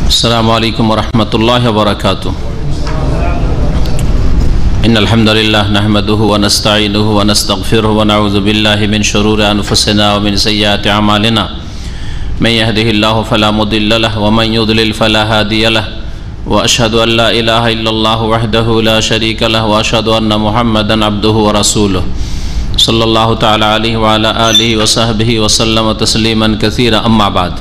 अस्सलामु अलैकुम वरहमतुल्लाहि वबरकातुहू। इन्नल हम्दुलिल्लाह नहमदुहु व नस्तईनुहु व नस्तगफिरुहु व नऊज़ु बिल्लाहि मिन शुरूरि अनफुसिना व मिन सय्यिआति अमालिना। मन यहदिहिल्लाहु फला मुदिल्ल लहु व मन युद्लिल फला हादिय लहु व अशहदु अल्ला इलाहा इल्लल्लाहु वहदहु ला शरीका लहु व अशहदु अन्न मुहम्मदन अब्दुहु व रसूलुहु सल्लल्लाहु तआला अलैहि व अला आलिहि व सहबिहि व सल्लम तस्लीमन कसीरा। अम्मा बाद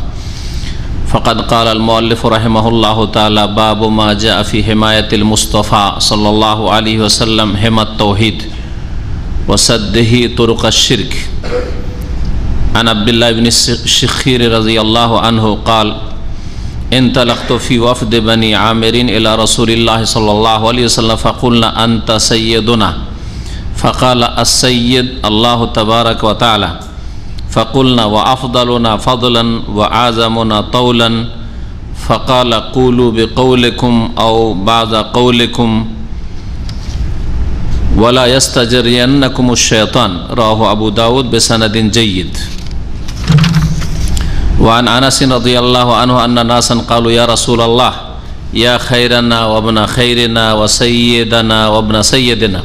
फ़क़द क़ाल अल-मुअल्लिफ़ रहिमहुल्लाहु तआला बाबु मा जाअ फ़ी हिमायतिल मुस्तफ़ा सल्लल्लाहु अलैहि वसल्लम हिमत तौहीद व सद्दिही तुरुक़श-शिर्क। अन अब्दुल्लाह इब्न शिख़ीर रज़ियल्लाहु अन्हु क़ाल इंतलक़्तु फ़ी वफ़्द बनी आमिरिन इला रसूलिल्लाह सल्लल्लाहु अलैहि वसल्लम फ़क़ुलना अंत सय्यदुना फ़क़ाल अस-सय्यद अल्लाहु तबारक व तआला फ़क़ुलना व अफ़दलुना फ़ज़लन व आज़मुना तौलन फ़क़ाल क़ूलू बिक़ौलिकुम औ बाज़ क़ौलिकुम वला यस्तजरियन्नकुमुश-शैतान। रवाहु अबू दाऊद बिसनदिन जय्यिद। व अन अनस रज़ियल्लाहु अन्हु अन्ना नासन क़ालू या रसूलल्लाह या खैरना व इब्न खैरिना व सय्यदना व इब्न सय्यदिना।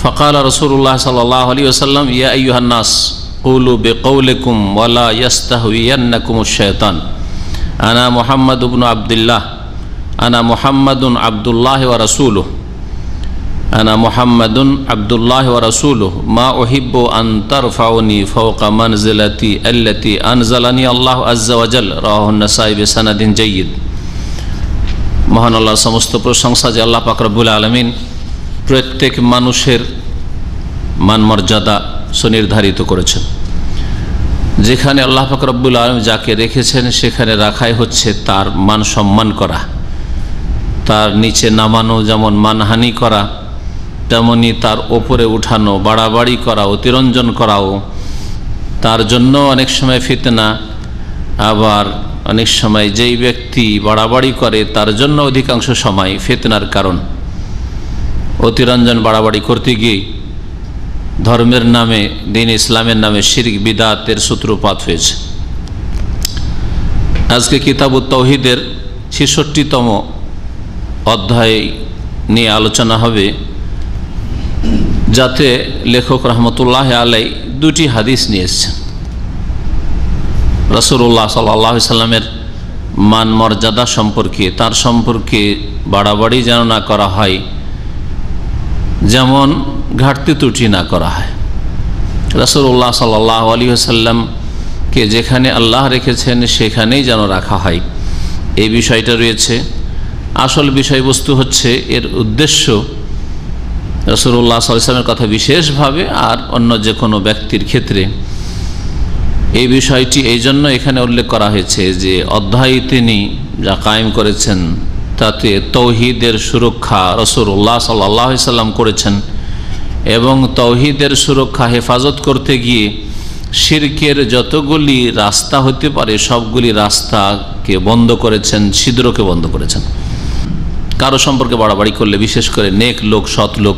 फ़क़ाल रसूलुल्लाह सल्लल्लाहु अलैहि वसल्लम या अय्युहन नास क़ूलू बिक़ौलिकुम वला यस्तहवियन्नकुमुश-शैतान। अना मुहम्मद इब्न अब्दिल्लाह अना मुहम्मदुन अब्दुल्लाह व रसूलुहु अना मुहम्मदुन अब्दुल्लाह व रसूलुहु मा उहिब्बु अन तरफ़उनी फ़ौक़ मंज़िलती अल्लती अनज़लनी अल्लाहु अज़्ज़ा व जल। रवाहु अन-नसाई बिसनदिन जय्यिद। মহান আল্লাহর সমস্ত প্রশংসা যে আল্লাহ পাক রব্বুল আলামিন প্রত্যেক মানুষের মান মর্যাদা সুনির্ধারিত করেছেন। যেখানে আল্লাহ পাক রব্বুল আলামিন যাকে রেখেছেন সেখানে রাখাই হচ্ছে তার মান সম্মান করা, তার নিচে নামানো যেমন মানহানি করা তেমনি তার ওপরে উঠানো, বাড়াবাড়ি করা, অতিরঞ্জন করাও তার জন্য অনেক সময় ফিতনা, আবার অনেক সময় যেই ব্যক্তি বাড়াবাড়ি করে তার জন্য অধিকাংশ সময় ফিতনার কারণ। অতিরঞ্জন বাড়াবাড়ি করতে গিয়ে ধর্মের নামে, দিন ইসলামের নামে শিরক বিদআতের সূত্রপাত হয়েছে। আজকে কিতাবুত তাওহীদের ৬৬তম অধ্যায় নিয়ে আলোচনা হবে, যাতে লেখক রহমতুল্লাহ আলাই দুটি হাদিস নিয়ে এসেছেন। রাসূলুল্লাহ সাল্লাল্লাহু আলাইহি সাল্লামের মান মর্যাদা সম্পর্কে, তার সম্পর্কে বাড়াবাড়ি যেন না করা হয়, যেমন ঘাটতি ত্রুটি না করা হয়। রাসূলুল্লাহ সাল্লাল্লাহু আলাইহি ওয়াসাল্লামকে যেখানে আল্লাহ রেখেছেন সেখানেই যেন রাখা হয়, এই বিষয়টা রয়েছে। আসল বিষয়বস্তু হচ্ছে এর উদ্দেশ্য রাসূলুল্লাহ সাল্লাল্লাহু আলাইহি ওয়াসাল্লামের কথা বিশেষভাবে আর অন্য যে কোনো ব্যক্তির ক্ষেত্রে এই বিষয়টি এই জন্য এখানে উল্লেখ করা হয়েছে যে অধ্যায় তিনি যা কায়েম করেছেন তাতে তৌহিদের সুরক্ষা রাসূলুল্লাহ সাল্লাল্লাহু আলাইহি ওয়াসাল্লাম করেছেন এবং তৌহিদের সুরক্ষা হেফাজত করতে গিয়ে শিরকের যতগুলি রাস্তা হতে পারে সবগুলি রাস্তাকে বন্ধ করেছেন, ছিদ্রকে বন্ধ করেছেন। কারো সম্পর্কে বাড়াবাড়ি করলে, বিশেষ করে নেক লোক, সৎ লোক,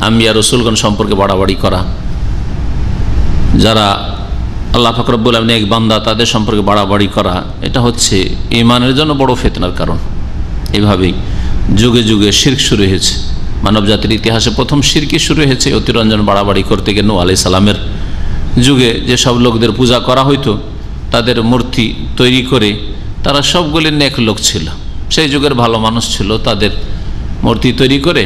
আম্বিয়া রসুলগণ সম্পর্কে বাড়াবাড়ি করা, যারা আল্লাহ পাক রব্বুল আলামিন নেক বান্দা তাদের সম্পর্কে বাড়াবাড়ি করা, এটা হচ্ছে ঈমানের জন্য বড় ফিতনার কারণ। এভাবেই যুগে যুগে শিরক শুরু হয়েছে। মানব জাতির ইতিহাসে প্রথম শিরকি শুরু হয়েছে অতিরঞ্জন বাড়াবাড়ি করতে গিয়ে নূহ আলাইহিস সালামের যুগে যেসব লোকদের পূজা করা হইতো তাদের মূর্তি তৈরি করে, তারা সবগুলি নেক লোক ছিল, সেই যুগের ভালো মানুষ ছিল, তাদের মূর্তি তৈরি করে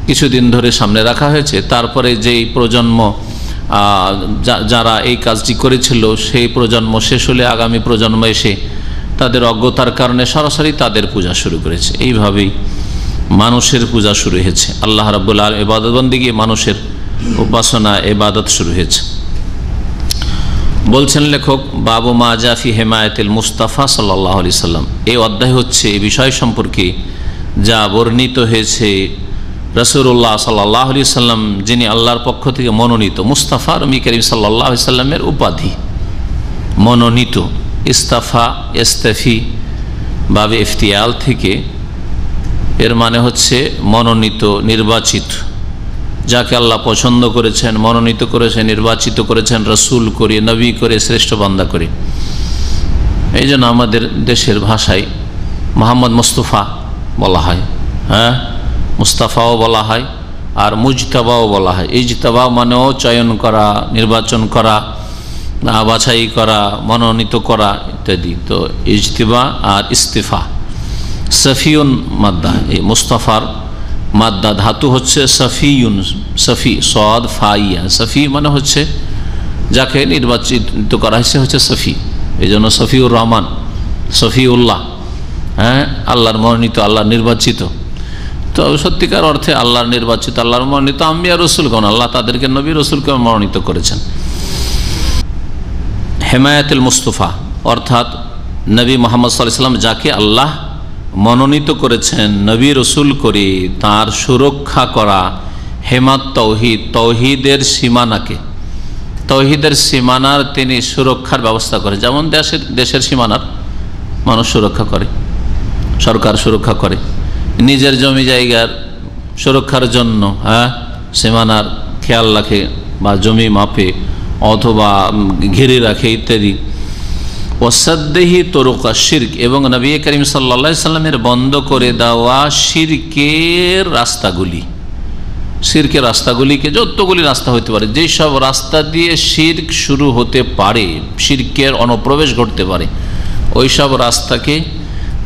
কিছুদিন ধরে সামনে রাখা হয়েছে। তারপরে যেই প্রজন্ম যারা এই কাজটি করেছিল সেই প্রজন্ম শেষ হলে আগামী প্রজন্ম এসে তাদের অজ্ঞতার কারণে সরাসরি তাদের পূজা শুরু করেছে। এইভাবেই মানুষের পূজা শুরু হয়েছে। আল্লাহ রাব্বুল আলামিন ইবাদত বন্দেগী, মানুষের উপাসনা, ইবাদত শুরু হয়েছে। বলছেন লেখক, বাবু মা জা ফি হিমায়াতিল মুস্তাফা সাল্লাল্লাহু আলাইহি সাল্লাম। এই অধ্যায় হচ্ছে এই বিষয় সম্পর্কে যা বর্ণিত হয়েছে রাসূলুল্লাহ সাল্লাল্লাহু আলাইহি সাল্লাম যিনি আল্লাহর পক্ষ থেকে মনোনীত। মুস্তাফা নবী করিম সাল্লাল্লাহু আলাইহি সাল্লামের উপাধি মনোনীত। ইস্তাফা, ইস্তাফি বাবে ইফতিয়াল থেকে, এর মানে হচ্ছে মনোনীত, নির্বাচিত, যাকে আল্লাহ পছন্দ করেছেন, মনোনীত করেছেন, নির্বাচিত করেছেন রসুল করে, নবী করে, শ্রেষ্ঠ বান্দা করে। এই জন্য আমাদের দেশের ভাষায় মোহাম্মদ মুস্তাফা বলা হয়, হ্যাঁ, মুস্তাফাও বলা হয়, আর মুজতাবাও বলা হয়। ইজতাবা মানেও চয়ন করা, নির্বাচন করা, বাছাই করা, মনোনীত করা ইত্যাদি। তো ইজতিবা আর ইস্তিফা। সফিউন মাদ্দা, এই মুস্তাফার মাদ্দা ধাতু হচ্ছে সফিউন, সফি সদ ফাইয়া। সফি মানে হচ্ছে যাকে নির্বাচিত করা হচ্ছে সফি, এই জন্য সফিউর রহমান, সফিউল্লাহ, হ্যাঁ, আল্লাহর মনোনীত, আল্লাহর নির্বাচিত। তো সত্যিকার অর্থে আল্লাহর নির্বাচিত, আল্লাহর মনোনীত আম্বিয়া রসুলগণ, আল্লাহ তাদেরকে নবী রসুলকে মনোনীত করেছেন। হেমায়াতুল মুস্তাফা অর্থাৎ নবী মুহাম্মদ সাল্লাল্লাহু আলাইহি ওয়াসাল্লাম যাকে আল্লাহ মনোনীত করেছেন নবী রসুল করে, তার সুরক্ষা করা। হেমাত তৌহিদ, তৌহিদের সীমানাকে, তৌহিদের সীমানার তিনি সুরক্ষার ব্যবস্থা করে। যেমন দেশের সীমানার মানুষ সুরক্ষা করে, সরকার সুরক্ষা করে, নিজের জমি জায়গার সুরক্ষার জন্য, হ্যাঁ, সীমানার খেয়াল রাখে বা জমি মাপে অথবা ঘিরে রাখে ইত্যাদি। ওয়াসাদ্দিহি তরুকা শিরক, এবং নবী করিম সাল্লাল্লাহু আলাইহি সাল্লামের বন্ধ করে দেওয়া শিরকের রাস্তাগুলি, শিরকের রাস্তাগুলিকে, যতগুলি রাস্তা হতে পারে, যেই সব রাস্তা দিয়ে শিরক শুরু হতে পারে, শিরকের অনুপ্রবেশ ঘটতে পারে, ওই সব রাস্তাকে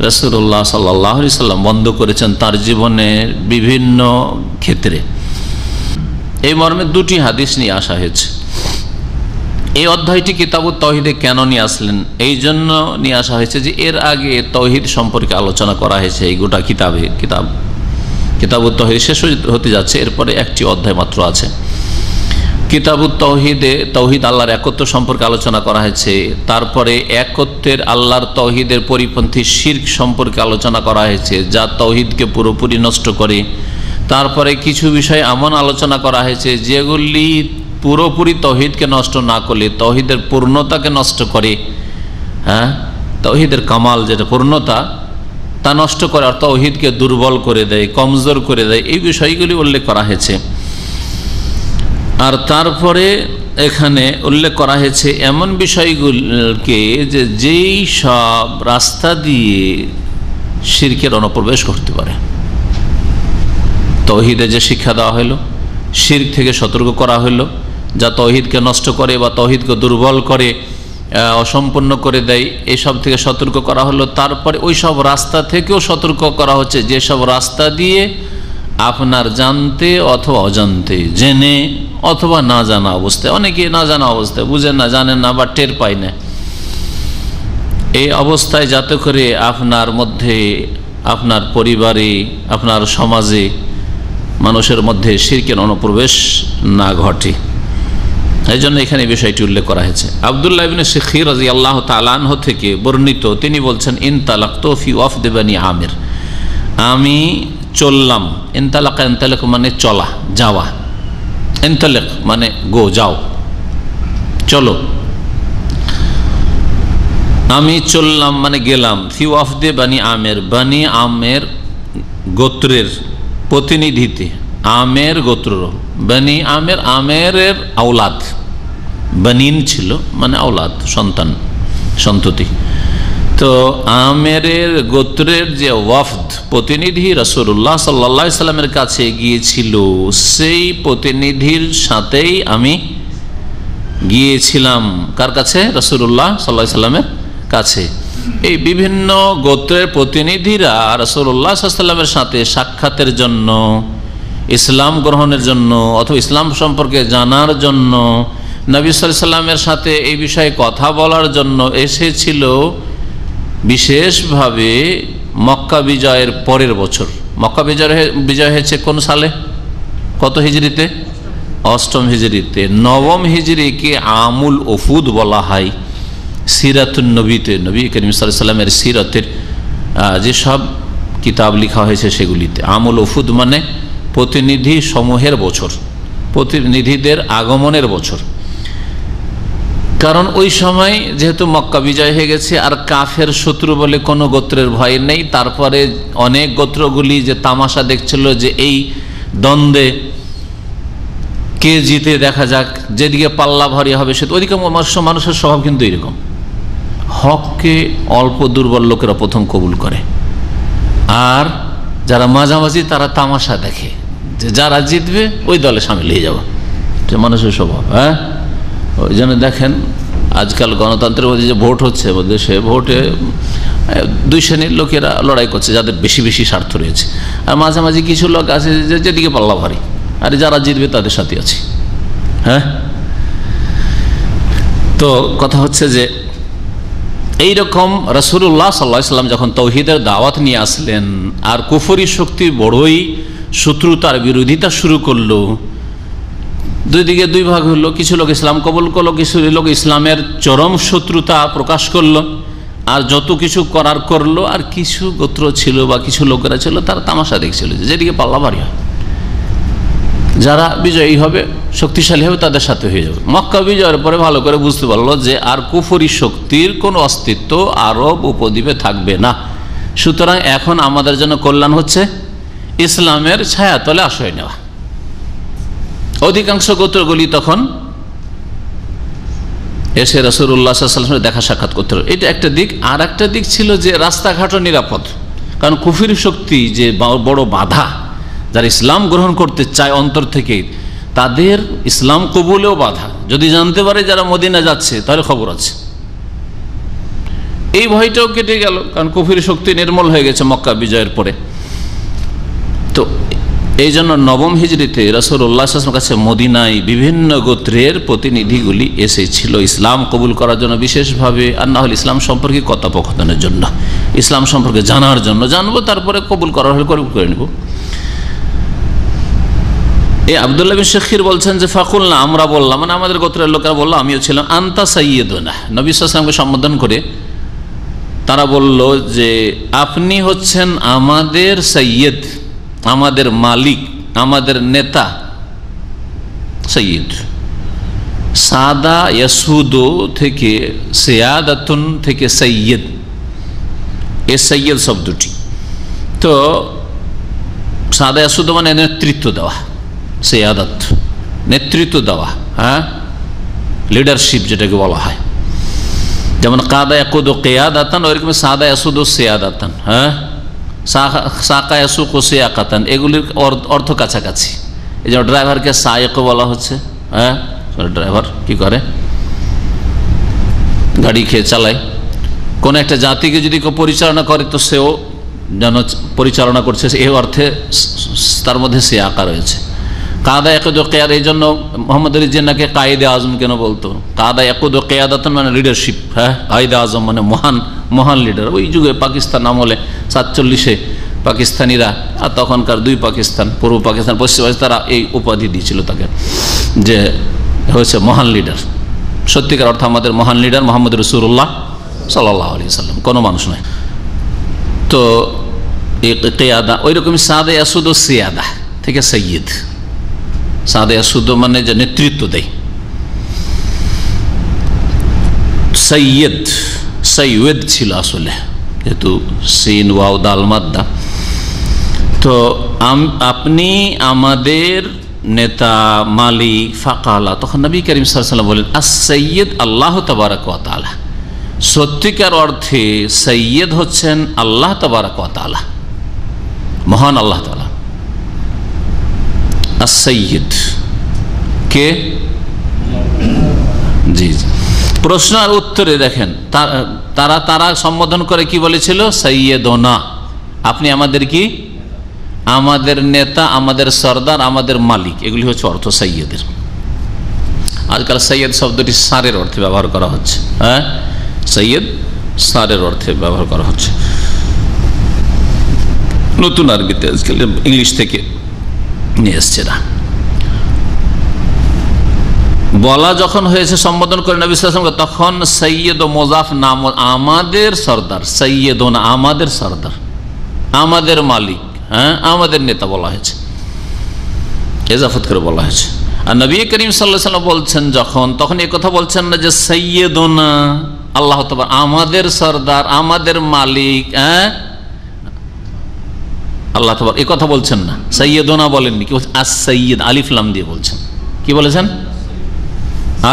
রাসূলুল্লাহ সাল্লাল্লাহু আলাইহি সাল্লাম বন্ধ করেছেন তার জীবনের বিভিন্ন ক্ষেত্রে। এই মর্মে দুটি হাদিস নিয়ে আসা হয়েছে। এই অধ্যায়টি কিতাবুত তাওহীদে কেন নিয়ে আসলেন? এই জন্য নিয়ে আসা হয়েছে যে এর আগে তাওহীদ সম্পর্কে আলোচনা করা হয়েছে এই গোটা কিতাবুত তাওহীদ শেষ হতে যাচ্ছে, এরপরে একটি অধ্যায় মাত্র আছে। কিতাবুত তাওহীদে তাওহীদ আল্লাহর একত্ব সম্পর্কে আলোচনা করা হয়েছে, তারপরে একত্বের আল্লাহর তাওহীদের পরিপন্থী শিরক সম্পর্কে আলোচনা করা হয়েছে যা তাওহীদকে পুরোপুরি নষ্ট করে। তারপরে কিছু বিষয় এমন আলোচনা করা হয়েছে যেগুলি পুরোপুরি তাওহীদকে নষ্ট না করলে তাওহীদের পূর্ণতাকে নষ্ট করে, হ্যাঁ, তাওহীদের কামাল যেটা পূর্ণতা তা নষ্ট করে, আর তাওহীদকে দুর্বল করে দেয়, কমজোর করে দেয়, এই বিষয়গুলি উল্লেখ করা হয়েছে। আর তারপরে এখানে উল্লেখ করা হয়েছে এমন বিষয়গুলোকে যে যেই সব রাস্তা দিয়ে শিরকের অনুপ্রবেশ করতে পারে। তাওহীদে যে শিক্ষা দেওয়া হলো, শিরক থেকে সতর্ক করা হলো, যা তাওহীদকে নষ্ট করে বা তাওহীদকে দুর্বল করে, অসম্পূর্ণ করে দেয়, এসব থেকে সতর্ক করা হলো। তারপরে ওই সব রাস্তা থেকেও সতর্ক করা হচ্ছে যেসব রাস্তা দিয়ে আপনার জানতে অথবা অজান্তে, জেনে অথবা না জানা অবস্থায়, অনেকে না জানা অবস্থায়, বুঝেন না, জানেন না বা টের পায় না, এই অবস্থায় যাতে করে আপনার মধ্যে, আপনার পরিবারে, আপনার সমাজে, মানুষের মধ্যে শিরকের অনুপ্রবেশ না ঘটে, এই জন্য এখানে বিষয়টি উল্লেখ করা হয়েছে। আব্দুল্লাহ ইবনে শিখীর রাদিয়াল্লাহু তাআলা আনহু থেকে বর্ণিত, তিনি বলছেন, ইনতালাকতু ফি ওয়াফদ বনি আমির, আমি চললাম। ইনতালাকা, ইনতালাক মানে চলা, যাওয়া, ইনতালাক মানে গো, যাও, চলো। আমি চললাম মানে গেলাম, ফি ওয়াফদে বনি আমির, বনি আমের গোত্রের প্রতিনিধিতে, আমের গোত্র, বনি আমের, আমেরের আওলাদ, বনিন ছিল মানে আওলাদ, সন্তান, সন্ততি। তো আমেরের গোত্রের যে ওয়াফদ প্রতিনিধি রাসূলুল্লাহ সাল্লাল্লাহু আলাইহি সাল্লামের কাছে গিয়েছিল, সেই প্রতিনিধির সাথেই আমি গিয়েছিলাম। কার কাছে? রাসূলুল্লাহ সাল্লাল্লাহু আলাইহি সাল্লামের কাছে। এই বিভিন্ন গোত্রের প্রতিনিধিরা রাসূলুল্লাহ সাল্লাল্লাহু আলাইহি সাল্লামের সাথে সাক্ষাতের জন্য, ইসলাম গ্রহণের জন্য অথবা ইসলাম সম্পর্কে জানার জন্য, নবী সাল্লাল্লাহু আলাইহি সাল্লামের সাথে এই বিষয়ে কথা বলার জন্য এসেছিল বিশেষভাবে মক্কা বিজয়ের পরের বছর। মক্কা বিজয় হয়েছে কোন সালে? কত হিজরিতে? অষ্টম হিজরিতে। নবম হিজরিকে আমুল উফুদ বলা হয়। সিরাতুন নবীতে, নবী করিম সাল্লাল্লাহু আলাইহি সাল্লামের সিরাতের যেসব কিতাব লেখা হয়েছে সেগুলিতে আমুল উফুদ মানে প্রতিনিধি সমূহের বছর, প্রতিনিধিদের আগমনের বছর। কারণ ওই সময় যেহেতু মক্কা বিজয় হয়ে গেছে আর কাফের শত্রু বলে কোনো গোত্রের ভয় নেই, তারপরে অনেক গোত্রগুলি যে তামাশা দেখছিল যে এই দ্বন্দ্বে কে জিতে দেখা যাক, যেদিকে পাল্লা ভারী হবে সে, ওইদিকে মানুষের স্বভাব কিন্তু এরকম, হককে অল্প দুর্বল লোকেরা প্রথম কবুল করে, আর যারা মাঝামাঝি তারা তামাশা দেখে, যে যারা জিতবে ওই দলে সামিল হয়ে যাবো, এটা মানুষের স্বভাব। হ্যাঁ, ওই জন্য দেখেন আজকাল গণতন্ত্রের মধ্যে যে ভোট হচ্ছে, দেশে ভোটে দুই শ্রেণীর লোকেরা লড়াই করছে, যাদের বেশি বেশি স্বার্থ রয়েছে, আর মাঝামাঝি কিছু লোক আছে যেদিকে পাল্লা ভারী, আর যারা জিতবে তাদের সাথে আছে। হ্যাঁ, তো কথা হচ্ছে যে এইরকম রাসূলুল্লাহ সাল্লাল্লাহু আলাইহি ওয়াসাল্লাম যখন তাওহীদের দাওয়াত নিয়ে আসলেন আর কুফরি শক্তি বড়ই শত্রুতার বিরোধিতা শুরু করলো, দুই দিকে দুই ভাগ হলো, কিছু লোক ইসলাম কবুল করলো, কিছু লোক ইসলামের চরম শত্রুতা প্রকাশ করলো আর যত কিছু করার করলো, আর কিছু গোত্র ছিল বা কিছু লোকেরা ছিল তারা তামাশা দেখছিল, যেদিকে পাল্লা ভারী হয়, যারা বিজয়ী হবে শক্তিশালী হবে তাদের সাথে হয়ে যাবে। মক্কা বিজয়ের পরে ভালো করে বুঝতে পারলো যে আর কুফরি শক্তির কোনো অস্তিত্ব আরব উপদ্বীপে থাকবে না, সুতরাং এখন আমাদের জন্য কল্যাণ হচ্ছে ইসলামের ছায়াতলে আশ্রয় নেওয়া। অধিকাংশ গোত্রগুলি তখন এসে রাসূলুল্লাহ সাল্লাল্লাহু আলাইহি ওয়াসাল্লামের দেখা সাক্ষাৎ করতে হলো, এটা একটা দিক। আর একটা দিক ছিল যে রাস্তাঘাটও নিরাপদ, কারণ কুফরি শক্তি যে বড় বাধা, যারা ইসলাম গ্রহণ করতে চায় অন্তর থেকে তাদের ইসলাম কবুলেও বাধা, যদি জানতে পারে যারা মদিনা যাচ্ছে তাহলে খবর আছে। এই ভয়টাও কেটে গেল, কারণ কুফরি শক্তি নির্মূল হয়ে গেছে মক্কা বিজয়ের পরে। তো এই জন্য নবম হিজরিতে রাসূলুল্লাহ সাল্লাল্লাহু আলাইহি ওয়াসাল্লামের কাছে মদিনায় বিভিন্ন গোত্রের প্রতিনিধিগুলি এসেছিল ইসলাম কবুল করার জন্য বিশেষভাবে, আর না হলে ইসলাম সম্পর্কে কথোপকথনের জন্য, ইসলাম সম্পর্কে জানার জন্য, জানবো তারপরে কবুল করার হলে কবুল করে নেব। এই আব্দুল্লাহ বিন শাখির বলছেন যে ফাকুলনা, আমরা বললাম, মানে আমাদের গোত্রের লোকেরা বললো, আমিও ছিলাম, আনতা সাইয়্যিদুনা, নবী সাল্লাল্লাহু আলাইহি ওয়াসাল্লামকে সম্বোধন করে তারা বলল যে আপনি হচ্ছেন আমাদের সৈয়দ, আমাদের মালিক, আমাদের নেতা সৈয়দ। সাদা ইয়াসুদো থেকে সিয়াদাতুন থেকে সৈয়দ, এ সৈয়দ শব্দটি, তো সাদা ইয়াসুদো মানে নেতৃত্ব দেওয়া, সিয়াদাত নেতৃত্ব দেওয়া, হ্যাঁ, লিডারশিপ যেটাকে বলা হয়, যেমন কাদা ইয়াকুদু কিয়াদাতান, ওইরকম সাদা ইয়াসুদু সিয়াদাতান, হ্যাঁ, সাকা ইয়াসুকু সিয়াকাতান, এগুলির অর্থ কাছাকাছি। এই যেমন ড্রাইভারকে সায়েক বলা হচ্ছে, হ্যাঁ, ড্রাইভার কি করে, গাড়ি খেয়ে চালায়। কোন একটা জাতিকে যদি কেউ পরিচালনা করে তো সেও যেন পরিচালনা করছে, এই অর্থে তার মধ্যে সিয়াকা রয়েছে। কাদা ইয়াকুদু কিয়াদ, এই জন্য মোহাম্মদ আলী জিন্নাহকে কায়েদে আজম কেন বলতো, কাদা ইয়াকুদু কিয়াদাতান মানে লিডারশিপ, হ্যাঁ, কায়েদে আজম মানে মহান লিডার। ওই যুগে পাকিস্তান আমলে 47-এ পাকিস্তানিরা, আর তখনকার দুই পাকিস্তান, পূর্ব পাকিস্তান পশ্চিম পাকিস্তান, তারা এই উপাধি দিয়েছিল তাকে, যে হয়েছে মহান লিডার। সত্যিকার অর্থে আমাদের মহান লিডার মুহাম্মদ রাসূলুল্লাহ সাল্লাল্লাহু আলাইহি ওয়াসাল্লাম, কোনো মানুষ নয়। তো এই কিয়াদা ওই রকমই সাদা ইয়াসুদু সিয়াদা থেকে সৈয়দ, সাদা ইয়াসুদু মানে যে নেতৃত্ব দেয়, সৈয়দ ছিল আসলে, যেহেতু সিন ওয়াও দাল মাদ্দা। তো আপনি আমাদের নেতা মালিক, ফাকালা, তখন নবী করিম সাল্লাল্লাহু আলাইহি ওয়াসাল্লাম বলেন আস-সাইয়্যিদ আল্লাহ তাবারাক ওয়া তাআলা, সত্যিকার অর্থে সৈয়দ হচ্ছেন আল্লাহ তাবারাক ওয়া তাআলা, মহান আল্লাহ তাআলা। আস-সাইয়্যিদ কে? জি জি। প্রশ্ন আর উত্তরে দেখেন তারা সম্বোধন করে কি বলেছিল, সাইয়্যিদুনা, আপনি আমাদের কি, আমাদের নেতা, আমাদের সরদার, আমাদের মালিক, এগুলি হচ্ছে অর্থ সৈয়দের। আজকাল সৈয়দ শব্দটি সারের অর্থে ব্যবহার করা হচ্ছে, হ্যাঁ, সৈয়দ সারের অর্থে ব্যবহার করা হচ্ছে নতুন আরবিতে, আজকাল ইংলিশ থেকে নিয়ে এসছে না। বলা যখন হয়েছে সম্বোধন করে নবী সাল্লাল্লাহু আলাইহি ওয়াসাল্লাম, তখন সৈয়দ ও মোজাফ নাম, আমাদের সরদার, সৈয়দুনা আমাদের সরদার, আমাদের মালিক, হ্যাঁ, আমাদের নেতা বলা হয়েছে, এজাফত করে বলা হয়েছে। আর নবী করিম সাল্লাল্লাহু আলাইহি ওয়াসাল্লাম বলছেন যখন, তখন এই কথা বলছেন না যে সৈয়দুনা আল্লাহ তাআলা, আমাদের সরদার, আমাদের মালিক, হ্যাঁ, আল্লাহ তাআলা, এই কথা বলছেন না, সৈয়দুনা বলেননি, কি বলছেন, আস-সাইয়্যিদ, আলিফ লাম দিয়ে বলছেন। কি বলেছেন?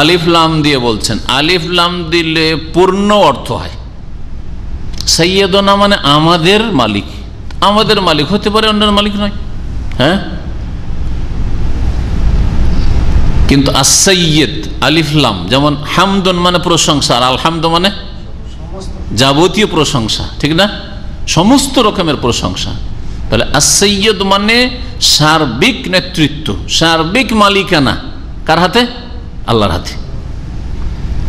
আলিফ লাম দিয়ে বলছেন। আলিফ লাম দিলে পূর্ণ অর্থ হয়। সৈয়দনা মানে আমাদের মালিক, আমাদের মালিক হতে পারে, অন্যের মালিক নয়। হ্যাঁ, কিন্তু as-sayyid আলিফ লাম, যেমন হামদুন মানে প্রশংসা, আর আলহামদু মানে যাবতীয় প্রশংসা, ঠিক না? সমস্ত রকমের প্রশংসা। তাহলে as-sayyid মানে সার্বিক নেতৃত্ব, সার্বিক মালিকানা কার হাতে? আল্লাহর হাতে,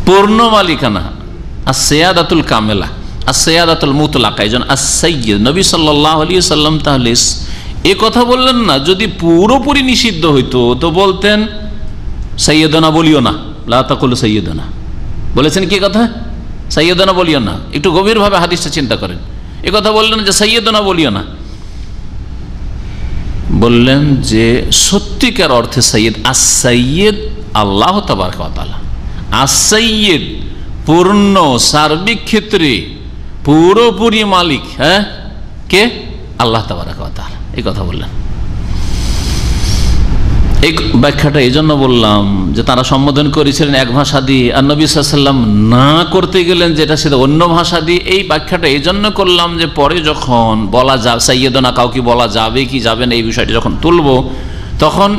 পূর্ণ মালিকানা। as-siyadatul কামেলা, as-siyadatul মুতলাকা। এইজন্য as-sayyid নবী সাল্লাল্লাহু আলাইহি সাল্লাম তাহলে এ কথা বললেন না। যদি পুরোপুরি নিষিদ্ধ হইতো তো বলতেন সাইয়্যিদানা বলিও না, লা তাকুলু সাইয়্যিদানা। বলেছেন কি কথা? সাইয়্যিদানা বলিও না। একটু গভীরভাবে হাদিসটা চিন্তা করেন। এ কথা বললেন যে সাইয়্যিদানা বলিও না, বললেন যে সত্যিকার অর্থে সাইয়্যিদ, as-sayyid আল্লাহ তাবারক ওয়া তাআলা। as-sayyid পূর্ণ সার্বিক ক্ষেত্রে পুরোপুরি মালিক, হ্যাঁ, কে? আল্লাহ তাবারক ওয়া তাআলা। এই কথা বললেন। এই ব্যাখ্যাটা এই জন্য বললাম যে তারা সম্বোধন করেছিলেন এক ভাষা দিয়ে, আর নবী সাল্লাল্লাহু আলাইহি ওয়াসাল্লাম না করতে গেলেন যেটা সেটা অন্য ভাষা দিয়ে। এই ব্যাখ্যাটা এই জন্য করলাম যে পরে যখন বলা যাবে সাইয়্যিদানা কাউকে বলা যাবে কি যাবে না, এই বিষয়টি যখন তুলব তখন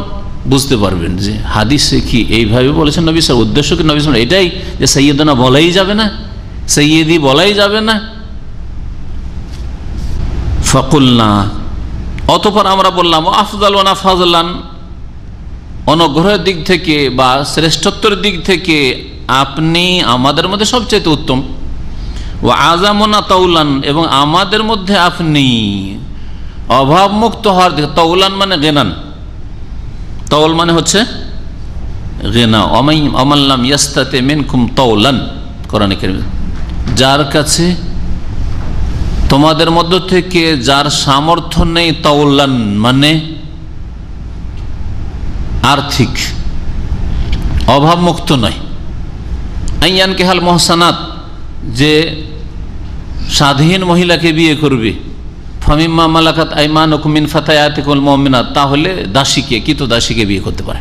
বুঝতে পারবেন যে হাদিসে কি এইভাবে বলেছেন নবী সাল্লাল্লাহু আলাইহি ওয়াসাল্লাম। উদ্দেশ্য কি নবী সাল্লাল্লাহু আলাইহি ওয়াসাল্লাম এটাই যে সাইয়্যিদানা বলাই যাবে না, সাইয়্যিদি বলাই যাবে না? ফাকুলনা, অতঃপর আমরা বললাম আফদালুনা ফাজলান, অনুগ্রহের দিক থেকে বা শ্রেষ্ঠত্বের দিক থেকে আপনি আমাদের মধ্যে সবচেয়ে উত্তম। ওয়া আযামুনা তাওলান, এবং আমাদের মধ্যে আপনি অভাবমুক্ত হওয়ার দিকে। তাওলান মানে গিনান, তাওল মানে হচ্ছে গিনা। ওমান লাম ইয়াস্তাতি মিনকুম তাওলান, কোরআনে কারীমে, যার কাছে তোমাদের মধ্য থেকে যার সামর্থ্য নেই, তাওলান মানে আর্থিক অভাবমুক্ত নয়। আইয়ান কেহাল মহসানাত, যে স্বাধীন মহিলাকে বিয়ে করবে। ফামিম্মা মালাকাত আইমানুকুম মিন ফাতায়াতিকুল মুমিনাত, তাহলে দাসীকে, কিত দাসীকে বিয়ে করতে পারে।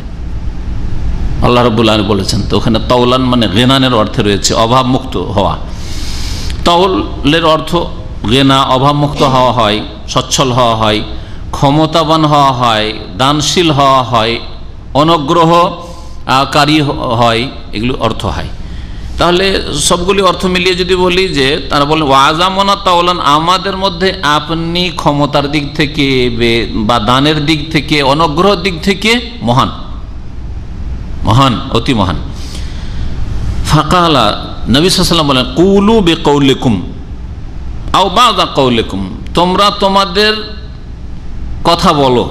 আল্লাহ রাব্বুল আলামিন বলেছেন। তো ওখানে তাওলান মানে গিনানের অর্থে রয়েছে অভাবমুক্ত হওয়া। তাওলের অর্থ গিনা, অভাবমুক্ত হওয়া হয়, সচ্ছল হওয়া হয়, ক্ষমতাবান হওয়া হয়, দানশীল হওয়া হয়, অনুগ্রহকারী হয়, এগুলো অর্থ হয়। তাহলে সবগুলি অর্থ মিলিয়ে যদি বলি যে তারা বলেন ওয়াজামনা তাওলান, আমাদের মধ্যে আপনি ক্ষমতার দিক থেকে বা দানের দিক থেকে, অনুগ্রহের দিক থেকে মহান, মহান, অতি মহান। ফাকালা, নবী সাল্লাল্লাহু আলাইহি ওয়াসাল্লাম বলেন কুলু বিকাউলিকুম আও বাযা কাউলিকুম, তোমরা তোমাদের কথা বলো,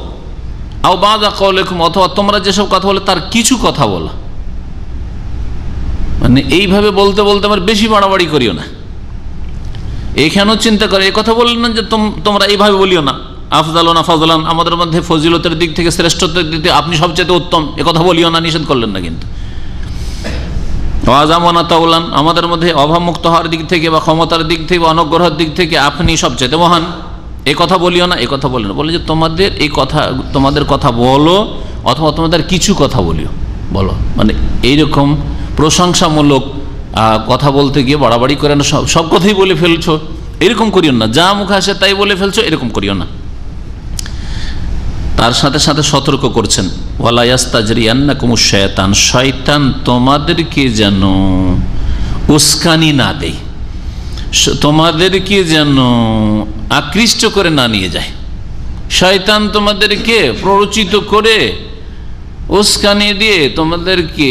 আও বাযা কাউলিকুম, অথবা তোমরা যেসব কথা বলো তার কিছু কথা বলো। মানে এইভাবে বলতে বলতে আমার বেশি বাড়াবাড়ি করিও না। এইখানেও চিন্তা করে এই কথা বললেন না যে তোমরা এইভাবে বলিও না। আফজালুনা ফাজলান, আমাদের মধ্যে ফজিলতের দিক থেকে, শ্রেষ্ঠত্বের দিক থেকে আপনি সবচেয়ে উত্তম, এ কথা বলিও না, নিষেধ করলেন না। কিন্তু ওয়াজামনা তাওলান, আমাদের মধ্যে অভাবমুক্ত হওয়ার দিক থেকে বা ক্ষমতার দিক থেকে বা অনুগ্রহের দিক থেকে আপনি সবচেয়ে মহান, এই কথা বলিও না, এই কথা বলে না। বলে যে তোমাদের এই কথা, তোমাদের কথা বলো অথবা তোমাদের কিছু কথা বলো। মানে এইরকম প্রশংসামূলক কথা বলতে গিয়ে বাড়াবাড়ি করে না, সব কথাই বলে ফেলছো, এরকম করিও না। যা মুখে আসে তাই বলে ফেলছো, এরকম করিও না। তার সাথে সাথে সতর্ক করছেন ওয়ালা ইয়াস্তাজরিয়ান্নাকুমুশ শায়তান, শয়তান তোমাদেরকে যেন উস্কানি না দেয়, তোমাদেরকে যেন আকৃষ্ট করে না নিয়ে যায়। শয়তান তোমাদেরকে প্ররোচিত করে উস্কানি দিয়ে তোমাদেরকে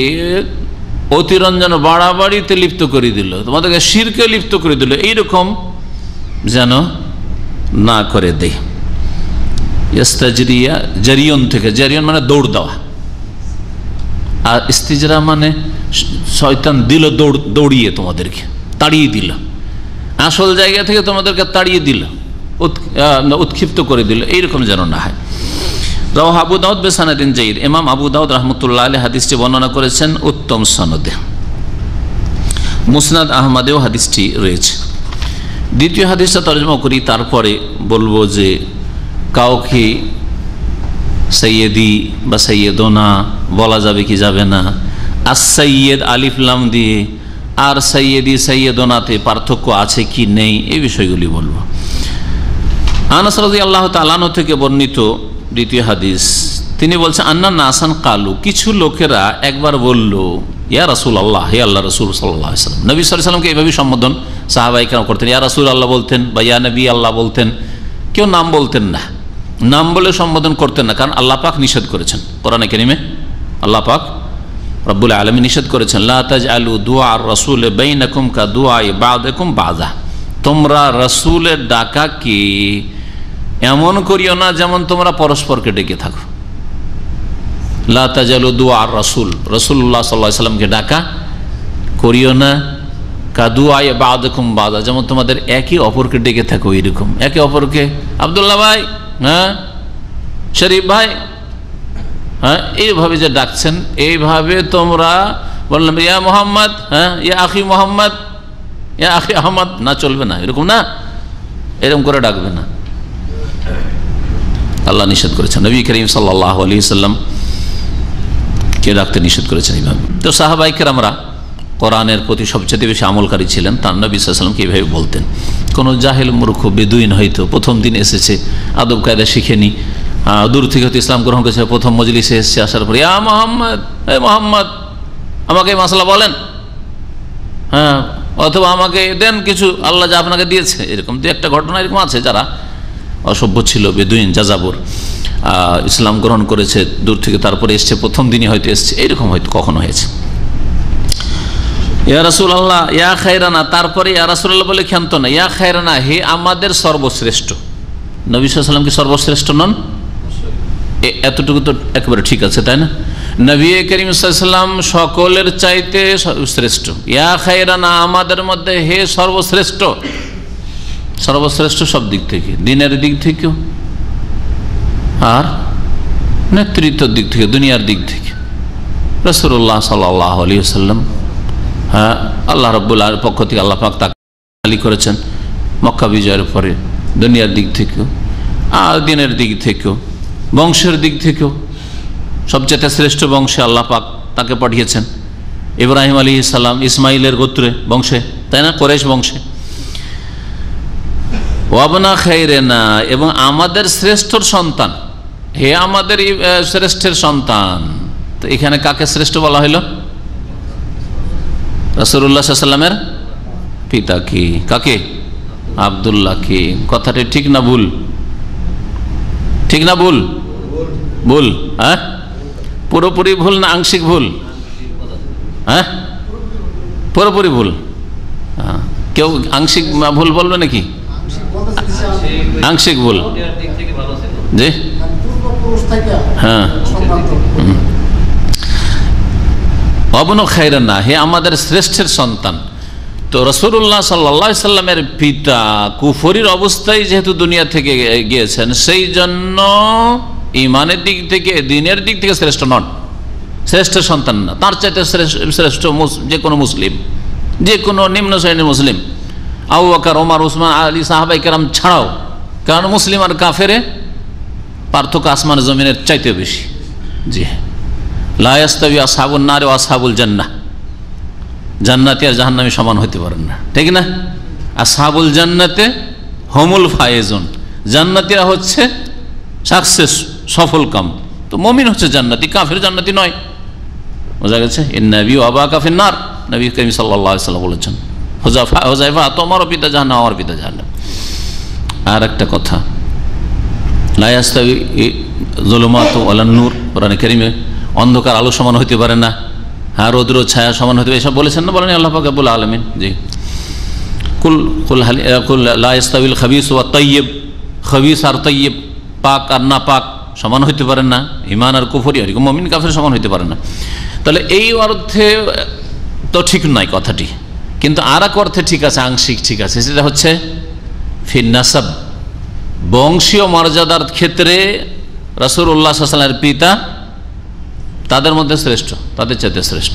অতিরঞ্জন বাড়াবাড়িতে লিপ্ত করে দিল, তোমাদেরকে শিরকে লিপ্ত করে দিল, এইরকম যেন না করে দেয়। ইস্তাজরিয়া জারিয়ন থেকে, জারিয়ন মানে দৌড় দেওয়া, আর ইস্তিজরা মানে শয়তান দিল দৌড়িয়ে, তোমাদেরকে তাড়িয়ে দিল, আসল জায়গা থেকে তোমাদেরকে তাড়িয়ে দিল, উৎক্ষিপ্ত করে দিল, এইরকম যেন না হয়। রাওয়াহু আবু দাউদ বিসানাদিন জাইদ, ইমাম আবু দাউদ রাহমাতুল্লাহ আলাইহি হাদিসটি বর্ণনা করেছেন উত্তম সনদে। মুসনাদ আহমদেও হাদিসটি রয়েছে। দ্বিতীয় হাদিসটা তরজমা করি, তারপরে বলবো যে কাউকে সৈয়দি বা সৈয়দনা বলা যাবে কি যাবে না, as-sayyid আলিফ লাম দিয়ে আর সৈয়দি সৈয়দনাতে পার্থক্য আছে কি নেই, এই বিষয়গুলি বলবো। আনাস রাদিয়াল্লাহু তাআলা আনহু থেকে বর্ণিত দ্বিতীয় হাদিস, তিনি বলছেন আন্না নাসান কালু, কিছু লোকেরা একবার বলল, ইয়া রাসূলুল্লাহ, হে আল্লাহ রাসূল সাল্লাল্লাহু আলাইহি ওয়াসাল্লাম। নবী সাল্লাল্লাহু আলাইহি ওয়াসাল্লামকে এইভাবে সম্বোধন সাহাবায়ে কেরাম করতেন, ইয়া রাসূলুল্লাহ বলতেন বা ইয়া নবী আল্লাহ বলতেন, কেউ নাম বলতেন না, নাম বলে সম্বোধন করতেন না, কারণ আল্লাহ পাক নিষেধ করেছেন কোরআনে কারিমে। আল্লাহ পাক রব্বুল আলামিন নিষেধ করেছেন, লা তাজআলু দুআর রাসূল বাইনাকুম কা দুআই বা'দিকুম বা'যা, তোমরা রাসূলের ডাকাকে এমন করিও না যেমন তোমরা পরস্পরকে ডেকে থাকো। লা তাজআলু দুআর রাসূল, রাসূলুল্লাহ সাল্লাল্লাহু আলাইহি ওয়াসাল্লামকে ডাকা করিও না কা দুআই বা'দিকুম বা'যা, যেমন তোমাদের একে অপরকে ডেকে থাকো এরকম, একে অপরকে আব্দুল্লাহ ভাই, হ্যাঁ শরীফ ভাই, হ্যাঁ এইভাবে যে ডাকছেন, এইভাবে তোমরা বললাম ইয়া মোহাম্মদ, হ্যাঁ ইয়া আখি মোহাম্মদ, ইয়া আখি আহমদ, না চলবে না, এরকম না, এরকম করে ডাকবে না, আল্লাহ নিষেধ করেছেন। নবী করিম সাল্লাল্লাহু আলাইহি ওয়াসাল্লাম কে ডাকতে নিষেধ করেছেন এইভাবে। তো সাহাবায়ে কেরামরা কোরআনের প্রতি সবচেয়ে বেশি আমলকারী ছিলেন, তার নবী সাল্লাল্লাহু আলাইহি ওয়াসাল্লামকে এইভাবে বলতেন। কোনো জাহেল মূর্খ বেদুইন হয়তো প্রথম দিন এসেছে, আদব কায়দা শিখেনি, দূর থেকে হয়তো ইসলাম গ্রহণ করেছে, প্রথম মজলিসে এসেছে, আসার পরে ইয়া মোহাম্মদ, হে মোহাম্মদ আমাকে এই মাসলা বলেন, হ্যাঁ অথবা আমাকে দেন কিছু, আল্লাহ যা আপনাকে দিয়েছে, এরকম দু একটা ঘটনা এরকম আছে। যারা অসভ্য ছিল, বেদুইন যাযাবর, ইসলাম গ্রহণ করেছে দূর থেকে, তারপরে এসছে, প্রথম দিনই হয়তো এসছে, এইরকম হয়তো কখনো হয়েছে। ইয়া রাসূলুল্লাহ, ইয়া খায়রানা, তারপরে ইয়া রাসূলুল্লাহ বলে ক্ষান্ত না, ইয়া খায়রানা, হে আমাদের সর্বশ্রেষ্ঠ। নবী সাল্লাল্লাহু আলাইহি ওয়াসাল্লাম কি সর্বশ্রেষ্ঠ নন? এতটুকু তো একেবারে ঠিক আছে, তাই না? নবী করিম সাল্লাল্লাহু আলাইহি ওয়াসাল্লাম সকলের চাইতে শ্রেষ্ঠ। ইয়া খায়রানা, আমাদের মধ্যে হে সর্বশ্রেষ্ঠ, সর্বশ্রেষ্ঠ সব দিক থেকে, দিনের দিক থেকেও আর নেতৃত্বের দিক থেকে, দুনিয়ার দিক থেকে। রাসূলুল্লাহ সাল্লাল্লাহু আলাইহি ওয়াসাল্লাম, হ্যাঁ আল্লাহ রাব্বুল আলামিনের পক্ষ থেকে আল্লাহ পাক তাকে আলী করেছেন মক্কা বিজয়ের পরে, দুনিয়ার দিক থেকেও আর দিনের দিক থেকেও, বংশের দিক থেকেও সবচেয়ে শ্রেষ্ঠ বংশে আল্লাহ পাক তাকে পাঠিয়েছেন। ইব্রাহিম আলাইহিস সালাম ইসমাইলের গোত্রে বংশে, তাই না, কুরাইশ বংশে। ওয়াবনা খায়রিনা, এবং আমাদের শ্রেষ্ঠর সন্তান, হে আমাদের শ্রেষ্ঠের সন্তান। তো এখানে কাকে শ্রেষ্ঠ বলা হইল? রাসূলুল্লাহ সাল্লাল্লাহু আলাইহি ওয়াসাল্লামের পিতা কি, কাকে? আব্দুল্লাহ কি। কথাটি ঠিক না ভুল? ঠিক না ভুল? ভুল, হ্যাঁ পুরোপুরি ভুল না আংশিক ভুল? হ্যাঁ পুরোপুরি ভুল। কেউ আংশিক ভুল বলবে নাকি? আংশিক ভুল, জি হ্যাঁ। অবন খায়রানা, হে আমাদের শ্রেষ্ঠের সন্তান। তো রাসূলুল্লাহ সাল্লাল্লাহু আলাইহি সাল্লামের পিতা কুফরির অবস্থায় যেহেতু দুনিয়া থেকে গিয়েছেন, সেই জন্য ইমানের দিক থেকে, দিনের দিক থেকে শ্রেষ্ঠ নন, শ্রেষ্ঠ সন্তান না। তার চাইতে শ্রেষ্ঠ যে কোনো মুসলিম, যে কোনো নিম্ন শ্রেণীর মুসলিম, আবু বকর, ওমর, উসমান, আলী, সাহাবায়ে কেরাম ছাড়াও, কারণ মুসলিম আর কাফেরে পার্থক্য আসমান জমিনের চাইতে বেশি। জি হ্যাঁ, লা ইয়াস্তাবি আসহাবুন নার ওয়া আসহাবুল জান্নাহ, জান্নাতি আর জাহান্নামী সমান হতে পারেন না, ঠিক না? আসহাবুল জান্নাতে হুমুল ফায়েজুন, জান্নাতীরা হচ্ছে সাকসেস, সফল কাম। তো মুমিন হচ্ছে জান্নাতি, কাফের জান্নাতি নয়। বোঝা গেছে? ইন্নাবি ওয়া আবাকা ফিন্নার, নবী করিম সাল্লাল্লাহু আলাইহি ওয়াসাল্লাম বলেছেন। হুযায়ফা, তোমারও পিতা জাহান্নাম, আমার পিতা জাহান্নাম। আর একটা কথা, লা ইয়াস্তাবি যুলুমাতু ওয়ালান নূর, কোরআনে কারীমে অন্ধকার আলো সমান হইতে পারে না, হ্যাঁ রৌদ্র ছায়া সমান হইতে পারে, এসব বলেছেন না, বলেন আল্লাহ পাক রব্বুল আলামিন। জি, কুল লা ইয়াস্তাবিল খাবিস ওয়া তাইয়্যিব, খাবিস আর তাইয়্যিব, পাক আর না পাক সমান হইতে পারে না, ঈমান আর কুফরি, আর মুমিন কাফের সমান হইতে পারে না। তাহলে এই অর্থে তো ঠিক নয় কথাটি, কিন্তু আর এক অর্থে ঠিক আছে, আংশিক ঠিক আছে। সেটা হচ্ছে ফিন নাসাব, বংশীয় মর্যাদার ক্ষেত্রে রাসূলুল্লাহ সাল্লাল্লাহু আলাইহি ওয়াসাল্লামের পিতা তাদের মধ্যে শ্রেষ্ঠ, তাদের চাইতে শ্রেষ্ঠ।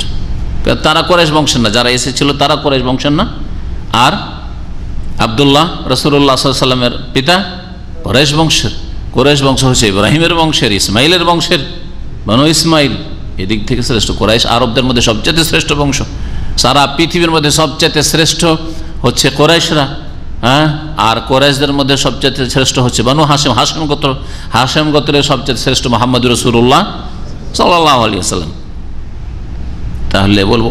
তারা কুরাইশ বংশের না, যারা এসেছিল তারা কুরাইশ বংশের না। আর আব্দুল্লাহ রাসূলুল্লাহ সাল্লাল্লাহু আলাইহি ওয়াসাল্লামের পিতা কুরাইশ বংশের। কুরাইশ বংশ হচ্ছে ইব্রাহিমের বংশের, ইসমাইলের বংশের, বনু ইসমাইল, এদিক থেকে শ্রেষ্ঠ। কুরাইশ আরবদের মধ্যে সবচেয়ে শ্রেষ্ঠ বংশ, সারা পৃথিবীর মধ্যে সবচেয়ে শ্রেষ্ঠ হচ্ছে কুরাইশরা। হ্যাঁ, আর কোরাইশদের মধ্যে সবচেয়ে শ্রেষ্ঠ হচ্ছে বানু হাশিম, হাশেম গোত্রের সবচেয়ে শ্রেষ্ঠ মুহাম্মদুর রাসূলুল্লাহ সাল্লাল্লাহু আলাইহি ওয়াসাল্লাম। তাহলে বলবো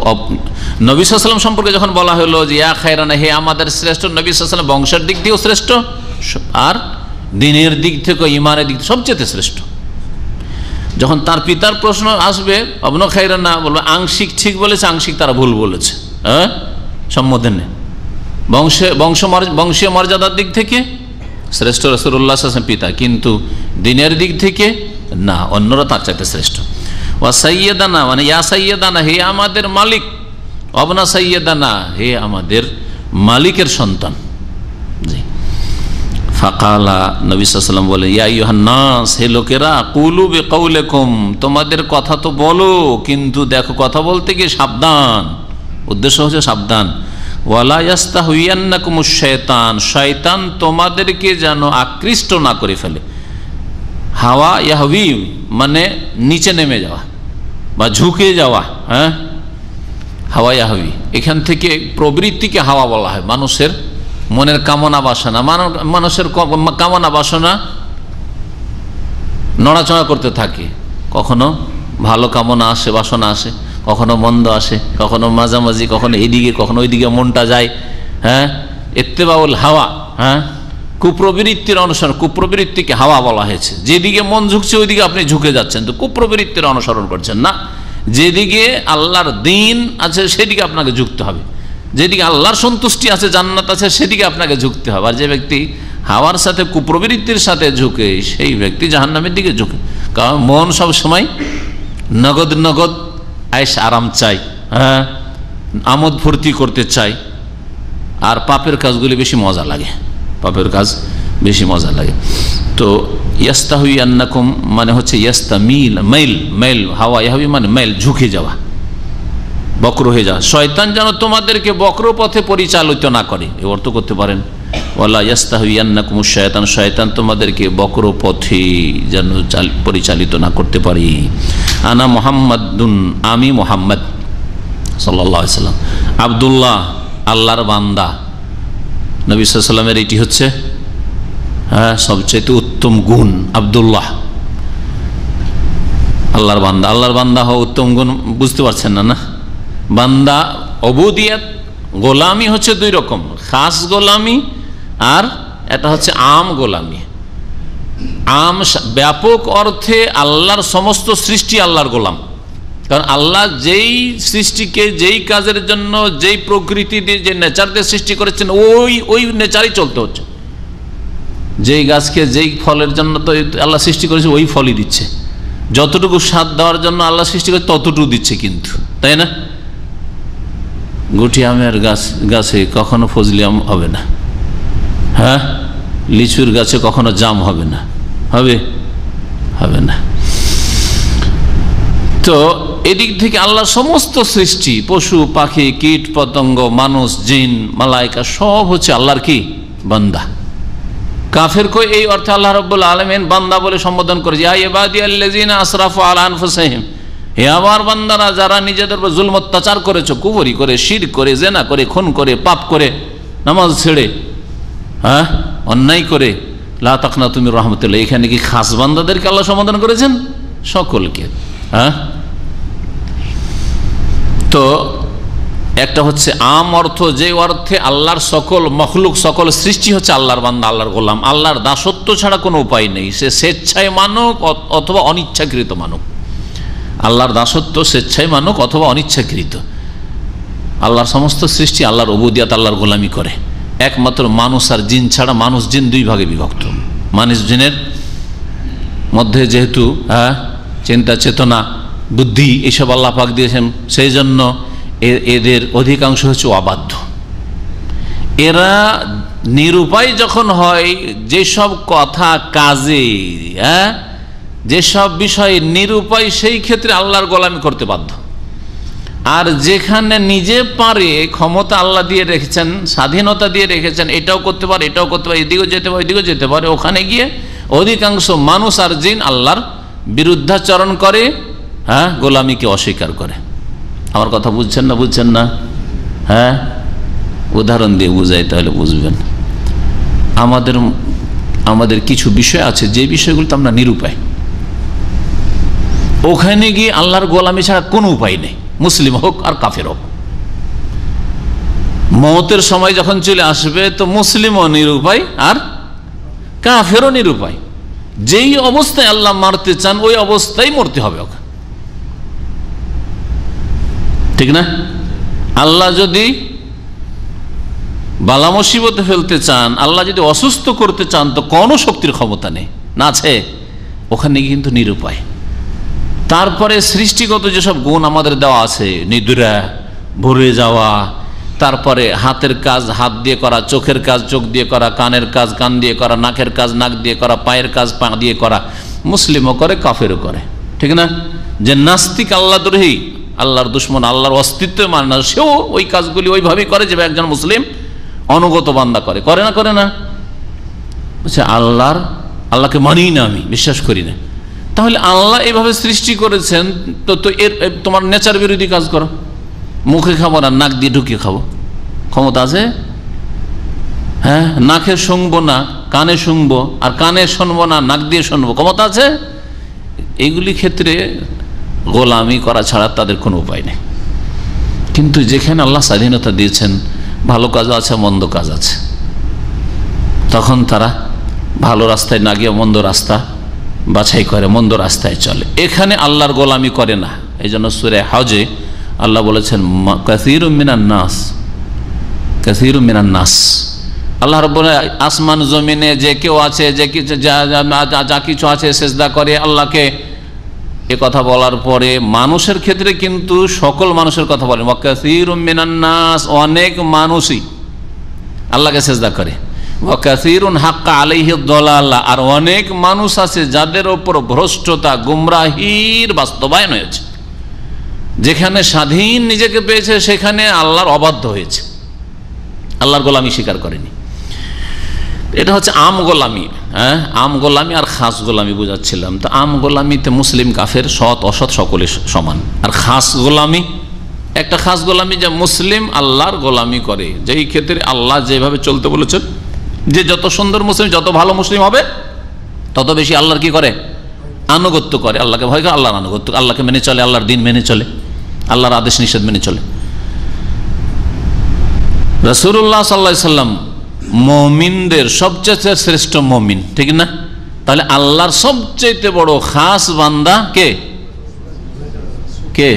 নবী সাল্লাল্লাহু আলাইহি ওয়াসাল্লাম সম্পর্কে যখন বলা হলো যে ইয়া খায়রানা, হে আমাদের শ্রেষ্ঠ, নবী সাল্লাল্লাহু আলাইহি ওয়াসাল্লাম বংশের দিক দিয়েও শ্রেষ্ঠ আর দিনের দিক থেকে, ইমানের দিক থেকে সবচেয়ে শ্রেষ্ঠ। যখন তার পিতার প্রশ্ন আসবে অবন খায়রানা, বলবে আংশিক ঠিক বলেছে, আংশিক তারা ভুল বলেছে। হ্যাঁ, সম্বোধনে বংশীয় মর্যাদার দিক থেকে শ্রেষ্ঠ রাসূলুল্লাহ সাল্লাল্লাহু আলাইহি ওয়াসাল্লাম পিতা, কিন্তু দিনের দিক থেকে না, অন্যরা তার চাইতে শ্রেষ্ঠ। ওয়া সাইয়্যিদানা মানে ইয়া সাইয়্যিদানা, হে আমাদের মালিক, অবনা সাইয়্যিদানা, হে আমাদের মালিকের সন্তান। জি। ফাকালা, নবী সাল্লাল্লাহু আলাইহি ওয়াসাল্লাম বলে, ইয়া আইয়ুহান নাস, হে লোকেরা, কুলু বিকাউলিকুম, তোমাদের কথা তো বলো, কিন্তু দেখো কথা বলতে গিয়ে সাবধান, উদ্দেশ্য হচ্ছে সাবধান। ওয়ালা ইয়াস্তাহুইয়ান্নাকুমুশ শাইতান, শয়তান তোমাদেরকে যেন আকৃষ্ট না করে ফেলে। হাওয়া ইয়াহবি মানে নিচে নেমে যাওয়া বা ঝুঁকে যাওয়া। হ্যাঁ, হাওয়া ইয়াহবি, এখান থেকে প্রবৃত্তিকে হাওয়া বলা হয়। মানুষের মনের কামনা বাসনা, মানুষের কামনা বাসনা নড়াচড়া করতে থাকে, কখনো ভালো কামনা আসে, বাসনা আসে, কখনো মন্দ আসে, কখনো মাঝামাঝি, কখনো এইদিকে কখনো ওইদিকে মনটা যায়। হ্যাঁ, ইত্তেবাউল হাওয়া। হ্যাঁ, কুপ্রবৃত্তির অনুসরণ, কুপ্রবৃত্তিকে হাওয়া বলা হয়েছে। যেদিকে মন ঝুঁকছে ওইদিকে আপনি ঝুঁকে যাচ্ছেন, তো কুপ্রবৃত্তির অনুসরণ করছেন না। যেদিকে আল্লাহর দ্বীন আছে সেদিকে আপনাকে ঝুঁকতে হবে, যেদিকে আল্লাহর সন্তুষ্টি আছে, জান্নাত আছে, সেদিকে আপনাকে ঝুঁকতে হবে। আর যে ব্যক্তি হাওয়ার সাথে কুপ্রবৃত্তির সাথে ঝুঁকে, সেই ব্যক্তি জাহান্নামের দিকে ঝুঁকে। কারণ মন সব সময় নগদ নগদ আয়েশ আরাম চাই, হ্যাঁ, আমোদ ফুর্তি করতে চাই, আর পাপের কাজগুলি বেশি মজা লাগে, পাপের কাজ বেশি মজা লাগে। তো ইয়াস্তাহুইয়ান্নাকুম মানে হচ্ছে ইয়াস্তামিল, মাইল, মাইল, হাওয়া ইয়াহবি মানে মাইল, ঝুঁকে যাওয়া, বক্র হয়ে যাওয়া। শয়তান যেন তোমাদেরকে বক্র পথে পরিচালিত না করে, এ অর্থ করতে পারেন। ওয়ালা ইয়াস্তাহুইয়ান্নাকুমুশ শায়তান, শয়তান তোমাদেরকে বক্র পথে যেন পরিচালিত না করতে পারি। আনা মুহাম্মাদুন, আমি মুহাম্মদ সাল্লাল্লাহু আলাইহি ওয়াসাল্লাম, আব্দুল্লাহ, আল্লাহর বান্দা। নবী সাল্লাল্লাহু আলাইহি ওয়াসাল্লামের এটি হচ্ছে হ্যাঁ সবচেয়ে উত্তম গুণ, আব্দুল্লাহ, আল্লাহর বান্দা। আল্লাহর বান্দা হওয়া উত্তম গুণ বুঝতে পারছেন না? না, বান্দা উবুদিয়ত, গোলামি হচ্ছে দুই রকম, খাস গোলামি আর এটা হচ্ছে আম গোলামি। আম ব্যাপক অর্থে আল্লাহর সমস্ত সৃষ্টি আল্লাহর গোলাম, কারণ আল্লাহ যেই সৃষ্টিকে যেই কাজের জন্য যেই প্রকৃতি দিয়ে যে নেচার দিয়ে সৃষ্টি করেছেন ওই নেচারই চলতে হচ্ছে। যেই গাছকে যেই ফলের জন্য তো আল্লাহ সৃষ্টি করেছে ওই ফলই দিচ্ছে, যতটুকু স্বাদ দেওয়ার জন্য আল্লাহ সৃষ্টি করেছে ততটুকু দিচ্ছে, কিন্তু তাই না? গুটি আমের গাছে কখনো ফজলি আম হবে না, হ্যাঁ, লিচুর গাছে কখনো জাম হবে না, হবে না। তো এদিক থেকে আল্লাহর সমস্ত সৃষ্টি, পশু পাখি কীট পতঙ্গ মানুষ জিন মালাইকা সব হচ্ছে আল্লাহর কি বান্দা। কাফেরকে এই অর্থে আল্লাহ রাব্বুল আলামিন বান্দা বলে সম্বোধন করেছে, ইয়া ইবাদিয়াল্লাযিনা আসরাফু আলা আনফুসিহিম, হে আমার বান্দারা যারা নিজেদের উপর জুলম অত্যাচার করেছো, কুফরি করে, শিরক করে, জিনা করে, খুন করে, পাপ করে, নামাজ ছেড়ে, হ্যাঁ, অন্যায় করে, লা তাকনাতু মির রাহমাতিল্লাহ। এখানে কি খাস বান্দাদেরকে আল্লাহ সম্বোধন করেছেন? সকলকে। হ্যাঁ, তো একটা হচ্ছে আম অর্থ, যে অর্থে আল্লাহর সকল মখলুক, সকল সৃষ্টি হচ্ছে আল্লাহর বান্দা, আল্লাহর গোলাম। আল্লাহর দাসত্ব ছাড়া কোনো উপায় নেই, সে স্বেচ্ছায় মানুক অথবা অনিচ্ছাকৃত মানুক। আল্লাহর দাসত্ব স্বেচ্ছায় মানুক অথবা অনিচ্ছাকৃত। আল্লাহর সমস্ত সৃষ্টি আল্লাহর উবুদিয়াত, আল্লাহর গোলামি করে। একমাত্র মানুষ আর জিন ছাড়া, মানুষ জিন দুই ভাগে বিভক্ত। মানুষ জিনের মধ্যে যেহেতু চিন্তা চেতনা বুদ্ধি এইসব আল্লাহ পাক দিয়েছেন, সেই জন্য এদের অধিকাংশ হচ্ছে অবাধ্য। এরা নিরুপায় যখন হয়, যেসব কথা কাজে, যেসব বিষয়ে নিরুপায়, সেই ক্ষেত্রে আল্লাহর গোলামি করতে বাধ্য। আর যেখানে নিজে পারে, ক্ষমতা আল্লাহ দিয়ে রেখেছেন, স্বাধীনতা দিয়ে রেখেছেন, এটাও করতে পারে, এটাও করতে পারে, এদিকেও যেতে পারে, ওইদিকেও যেতে পারে, ওখানে গিয়ে অধিকাংশ মানুষ আর জিন আল্লাহর বিরুদ্ধাচরণ করে, হ্যাঁ, গোলামিকে অস্বীকার করে। আমার কথা বুঝছেন না? হ্যাঁ, উদাহরণ দিয়ে বুঝাই তাহলে বুঝবেন। আমাদের কিছু বিষয় আছে যে বিষয়গুলো আমরা নিরুপায়, ওখানে গিয়ে আল্লাহর গোলামি ছাড়া কোনো উপায় নেই, মুসলিম হোক আর কাফের হোক। মওতের সময় যখন চলে আসবে তো মুসলিমও নিরুপায় আর কাফেরও নিরুপায়। যেই অবস্থায় আল্লাহ মারতে চান ওই অবস্থায় মরতে হবে ওকে, ঠিক না? আল্লাহ যদি বালা মুসিবতে ফেলতে চান, আল্লাহ যদি অসুস্থ করতে চান, তো কোনো শক্তির ক্ষমতা নেই, না আছে, ওখানে কিন্তু নিরুপায়। তারপরে সৃষ্টিগত যেসব গুণ আমাদের দেওয়া আছে, নিদ্রা, ভরে যাওয়া, তারপরে হাতের কাজ হাত দিয়ে করা, চোখের কাজ চোখ দিয়ে করা, কানের কাজ কান দিয়ে করা, নাকের কাজ নাক দিয়ে করা, পায়ের কাজ পা দিয়ে করা, মুসলিমও করে কাফেরও করে, ঠিক না? যে নাস্তিক আল্লাহদ্রোহী, আল্লাহর দুশ্মন, আল্লাহর অস্তিত্ব মানে না, সেও ওই কাজগুলি ওইভাবেই করে যেভাবে একজন মুসলিম অনুগত বান্দা করে, করে না? করে না? আচ্ছা, আল্লাহকে মানি না, আমি বিশ্বাস করি না। তাহলে আল্লাহ এইভাবে সৃষ্টি করেছেন, তো এর তোমার নেচার বিরোধী কাজ করো। মুখে খাবো না, নাক দিয়ে ঢুকিয়ে খাবো, ক্ষমতা আছে? হ্যাঁ, নাকে শুনবো না, কানে শুনবো, আর কানে শুনবো না, নাক দিয়ে শুনবো, ক্ষমতা আছে? এইগুলি ক্ষেত্রে গোলামি করা ছাড়া তাদের কোনো উপায় নেই। কিন্তু যেখানে আল্লাহ স্বাধীনতা দিয়েছেন, ভালো কাজ আছে, মন্দ কাজ আছে, তখন তারা ভালো রাস্তায় না গিয়ে মন্দ রাস্তা বাছাই করে, মন্দ রাস্তায় চলে, এখানে আল্লাহর গোলামি করে না। এই জন্য সূরা হজে আল্লাহ বলেছেন কাসীরুম মিনান নাস, কাসীরুম মিনান নাস। আল্লাহ রাব্বুল আসমান জমিনে যে কেউ আছে, যে যা কিছু আছে সিজদা করে আল্লাহকে, এ কথা বলার পরে মানুষের ক্ষেত্রে কিন্তু সকল মানুষের কথা বলেন, ওয়া কাসীরুম মিনান নাস, অনেক মানুষই আল্লাহকে সিজদা করে, ওয়া কাসীরুন হাক্কা আলাইহি দালালা, আর অনেক মানুষ আছে যাদের উপর ভ্রষ্টতা, গুমরাহির বাস্তবায়ন হয়েছে। যেখানে স্বাধীন নিজেকে পেয়েছে সেখানে আল্লাহর অবাধ্য হয়েছে, আল্লাহর গোলামি স্বীকার করেনি। এটা হচ্ছে আম গোলামি। হ্যাঁ, আম গোলামি আর খাস গোলামি বুঝাচ্ছিলাম। তো আম গোলামিতে মুসলিম কাফের, সৎ অসৎ সকলে সমান। আর খাস গোলামি, একটা খাস গোলামি যে মুসলিম আল্লাহর গোলামি করে, যেই ক্ষেত্রে আল্লাহ যেভাবে চলতে বলেছেন, যে যত সুন্দর মুসলিম, যত ভালো মুসলিম হবে, তত বেশি আল্লাহর কি করে? আনুগত্য করে, আল্লাহকে ভয় করে, আল্লাহর আনুগত্য, আল্লাহকে মেনে চলে, আল্লাহর দিন মেনে চলে, আল্লাহর আদেশ নিষেধ মেনে চলে। রাসূলুল্লাহ সাল্লাল্লাহু আলাইহি সাল্লাম মুমিনদের সবচেয়ে শ্রেষ্ঠ মুমিন, ঠিক না? তাহলে আল্লাহর সবচেয়ে বড় খাস বান্দা কে? কে?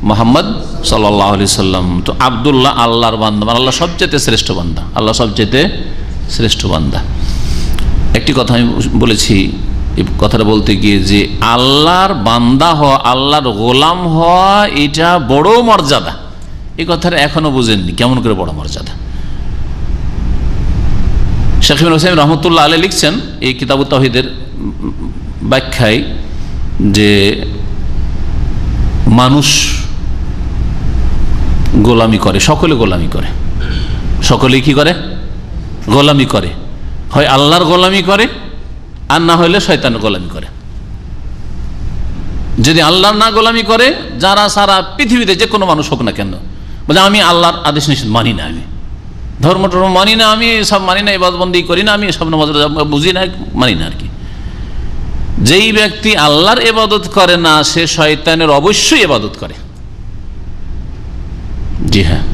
মুহাম্মদ সাল্লাল্লাহু আলাইহি সাল্লাম। তো আব্দুল্লাহ আল্লাহর বান্দা, আল্লাহ সবচেয়ে শ্রেষ্ঠ বান্দা, আল্লাহ সবচেয়ে শ্রেষ্ঠ বান্দা। একটি কথা আমি বলেছি, এই কথাটা বলতে গিয়ে, যে আল্লাহর বান্দা হওয়া, আল্লাহর গোলাম হওয়া, এটা বড় মর্যাদা। এই কথাটা এখনো বুঝেননি, কেমন করে বড় মর্যাদা। শেখ ইবনে উসাইমিন রহমতুল্লাহ আলাইহি লিখছেন এই কিতাবুত তাওহীদের ব্যাখ্যায়, যে মানুষ গোলামি করে, সকলে গোলামি করে, সকলেই কি করে? গোলামি করে। হয় আল্লাহর গোলামি করে, আর না হইলে শয়তানের গোলামি করে। যদি আল্লাহর না গোলামি করে, যারা সারা পৃথিবীতে যে কোনো মানুষ হোক না কেন, বলে আমি আল্লাহর আদেশ নিষেধ মানি না, আমি ধর্ম টর্ম মানি না, আমি সব মানি না, ইবাদতবন্দি করি না, আমি সব নামাজ বুঝি না, মানি না আর কি। যেই ব্যক্তি আল্লাহর ইবাদত করে না, সে শয়তানের অবশ্যই ইবাদত করে। জি হ্যাঁ,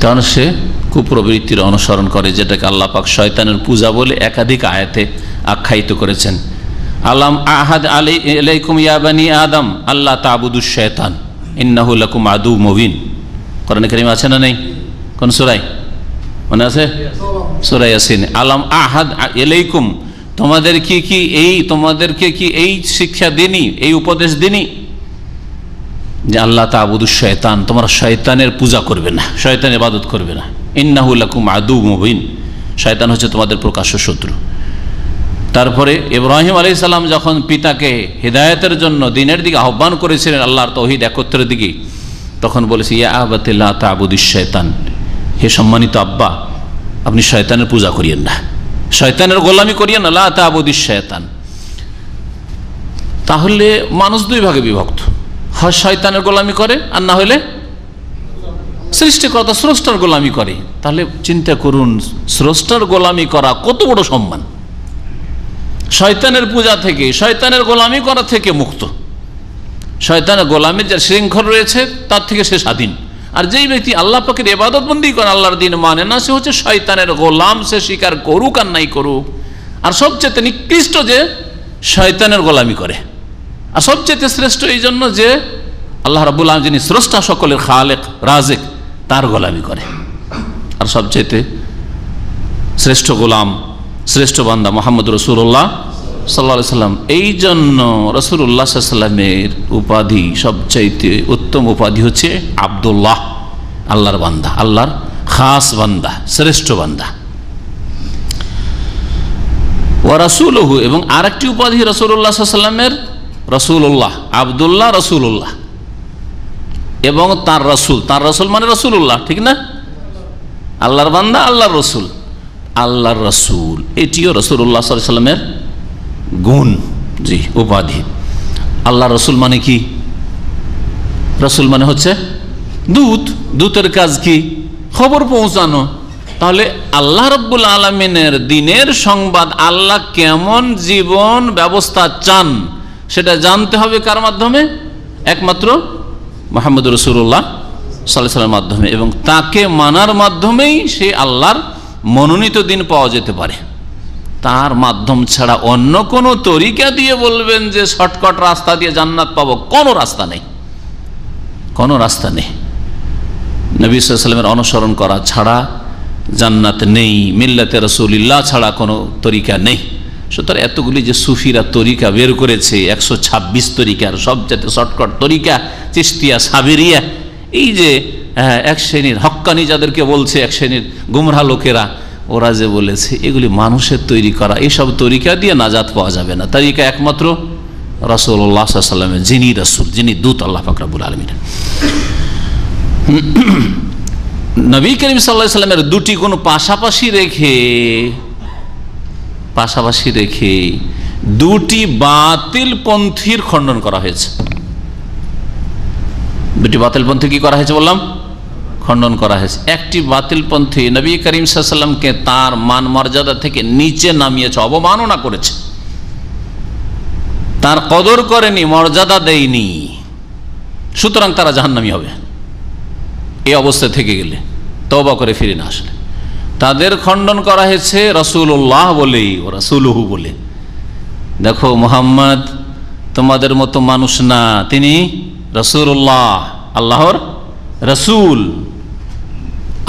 কারণ সে কুপ্রবৃত্তির অনুসরণ করে, যেটাকে আল্লাহ পাক শয়তানের পূজা বলে একাধিক আয়াতে আখ্যায়িত করেছেন। আলাম আহাদ আলাইকুম ইয়া বানি আদম আল্লাহ তা'বুদুশ শায়তান ইন্নাহু লাকুম আদু মুবিন। কোরআনে কারীমে আছে না নেই? কোন সূরায় মনে আছে? সূরা ইয়াসিন। আলাম আহাদ আলাইকুম, তোমাদেরকে কি এই শিক্ষা দিনি, এই উপদেশ দিনি যে আল্লাহ তা'বুদুশ শায়তান, তোমরা শয়তানের পূজা করবে না, শয়তানের ইবাদত করবে না। ইন্নাহু লাকুম আদু মুবিন, শয়তান হচ্ছে তোমাদের প্রকাশ্য শত্রু। তারপরে ইব্রাহিম আলাইহিস সালাম যখন পিতাকে হিদায়াতের জন্য দ্বীনের দিকে আহ্বান করেছিলেন, আল্লাহর তাওহীদ একত্রের দিকে, তখন বলেছে ইয়া আবাতি লা তা'বুদিশ শায়তান, হে সম্মানিত আব্বা, আপনি শয়তানের পূজা করিয়েন না, শয়তানের গোলামি করিয়েন না, লা তা'বুদিশ শায়তান। তাহলে মানুষ দুই ভাগে বিভক্ত, হয় শয়তানের গোলামি করে, আর না হলে সৃষ্টিকর্তা স্রষ্টার গোলামি করে। তাহলে চিন্তা করুন, স্রষ্টার গোলামি করা কত বড় সম্মান। শয়তানের পূজা থেকে, শয়তানের গোলামি করা থেকে মুক্ত। শয়তানের গোলামির যে শৃঙ্খল রয়েছে তার থেকে সে স্বাধীন। আর যেই ব্যক্তি আল্লাহ পাকের ইবাদত বন্দি করে, আল্লাহর দিন মানে না, সে হচ্ছে শয়তানের গোলাম। সে স্বীকার করুক আর নাই করুক। আর সবচেয়ে নিকৃষ্ট যে শয়তানের গোলামি করে, আর সবচেয়ে শ্রেষ্ঠ এই জন্য যে আল্লাহ রাব্বুল আলামিন যিনি স্রষ্টা, সকলের খালেক রাজেক, তার গোলামি করে। আর সবচেয়ে শ্রেষ্ঠ গোলাম, শ্রেষ্ঠ বান্দা মুহাম্মদ রাসূলুল্লাহ সাল্লাল্লাহু আলাইহি সাল্লাম। এই জন্য রাসূলুল্লাহ সাল্লাল্লাহু আলাইহি সাল্লামের উপাধি, সবচাইতে উত্তম উপাধি হচ্ছে আব্দুল্লাহ, আল্লাহর বান্দা, আল্লাহর খাস বান্দা, শ্রেষ্ঠ বান্দা। ওয়া রাসূলুহু, এবং আরেকটি উপাধি রাসূলুল্লাহ সাল্লাল্লাহু আলাইহি সাল্লামের, রাসূলুল্লাহ, আব্দুল্লাহ, রাসূলুল্লাহ, এবং তার রাসূল। তার রাসূল মানে রাসূলুল্লাহ, ঠিক না? আল্লাহর বান্দা, আল্লাহর রাসূল, আল্লাহর রাসূল, এটিও রাসূলুল্লাহ সাল্লাল্লাহু আলাইহি সাল্লামের গুণ, জি, উপাধি। আল্লাহর রাসূল মানে কি? রাসূল মানে হচ্ছে দূত। দূতের কাজ কি? খবর পৌঁছানো। তাহলে আল্লাহ রাব্বুল আলামিনের দিনের সংবাদ, আল্লাহ কেমন জীবন ব্যবস্থা চান, সেটা জানতে হবে কার মাধ্যমে? একমাত্র মুহাম্মদ রাসূলুল্লাহ সাল্লাল্লাহু আলাইহি ওয়াসাল্লামের মাধ্যমে, এবং তাকে মানার মাধ্যমেই সে আল্লাহর মনোনীত দিন পাওয়া যেতে পারে। তার মাধ্যম ছাড়া অন্য কোনো তরিকা দিয়ে বলবেন যে শর্টকাট রাস্তা দিয়ে জান্নাত পাবো, কোনো রাস্তা নেই, কোনো রাস্তা নেই। নবী সাল্লাল্লাহু আলাইহি ওয়াসাল্লামের অনুসরণ করা ছাড়া জান্নাত নেই, মিল্লাতে রাসূলুল্লাহ ছাড়া কোনো তরিকা নেই। সুতরাং এতগুলি যে সুফিরা তরিকা বের করেছে, 126 তরিকার সবচেয়ে শর্টকাট তরিকা চিশতিয়া, সাবেরিয়া, এই যে এক শ্রেণীর হক্কানি যাদেরকে বলছে, এক শ্রেণীর গুমরাহ লোকেরা, ওরা যে বলেছে এগুলি মানুষের তৈরি করা, এইসব তরিকা দিয়ে নাজাত পাওয়া যাবে না। তরিকা একমাত্র রাসূলুল্লাহ সাল্লাল্লাহু আলাইহি ওয়াসাল্লামের, যিনি রাসূল, যিনি দূত আল্লাহ পাক রব্বুল আলামিন। নবী করিম সাল্লাল্লাহু আলাইহি ওয়াসাল্লামের দুটি গুণ পাশাপাশি রেখে দুটি বাতিল পন্থীর খণ্ডন করা হয়েছে। দুটি বাতিল পন্থী কি করা হয়েছে বললাম? খণ্ডন করা হয়েছে। একটি বাতিল পন্থী নবী করিম সাল্লাল্লাহু আলাইহি ওয়াসাল্লামকে তার মান মর্যাদা থেকে নিচে নামিয়েছে, অবমাননা করেছে, তার কদর করেনি, মর্যাদা দেয়নি, সুতরাং তারা জাহান্নামী হবে। এই অবস্থা থেকে গেলে, তওবা করে ফিরে না আসলে, তাদের খণ্ডন করা হয়েছে রাসূলুল্লাহ বলেই, ও রাসূলুহু বলে। দেখো, মুহাম্মদ তোমাদের মতো মানুষ না, তিনি রাসূলুল্লাহ, আল্লাহর রাসূল।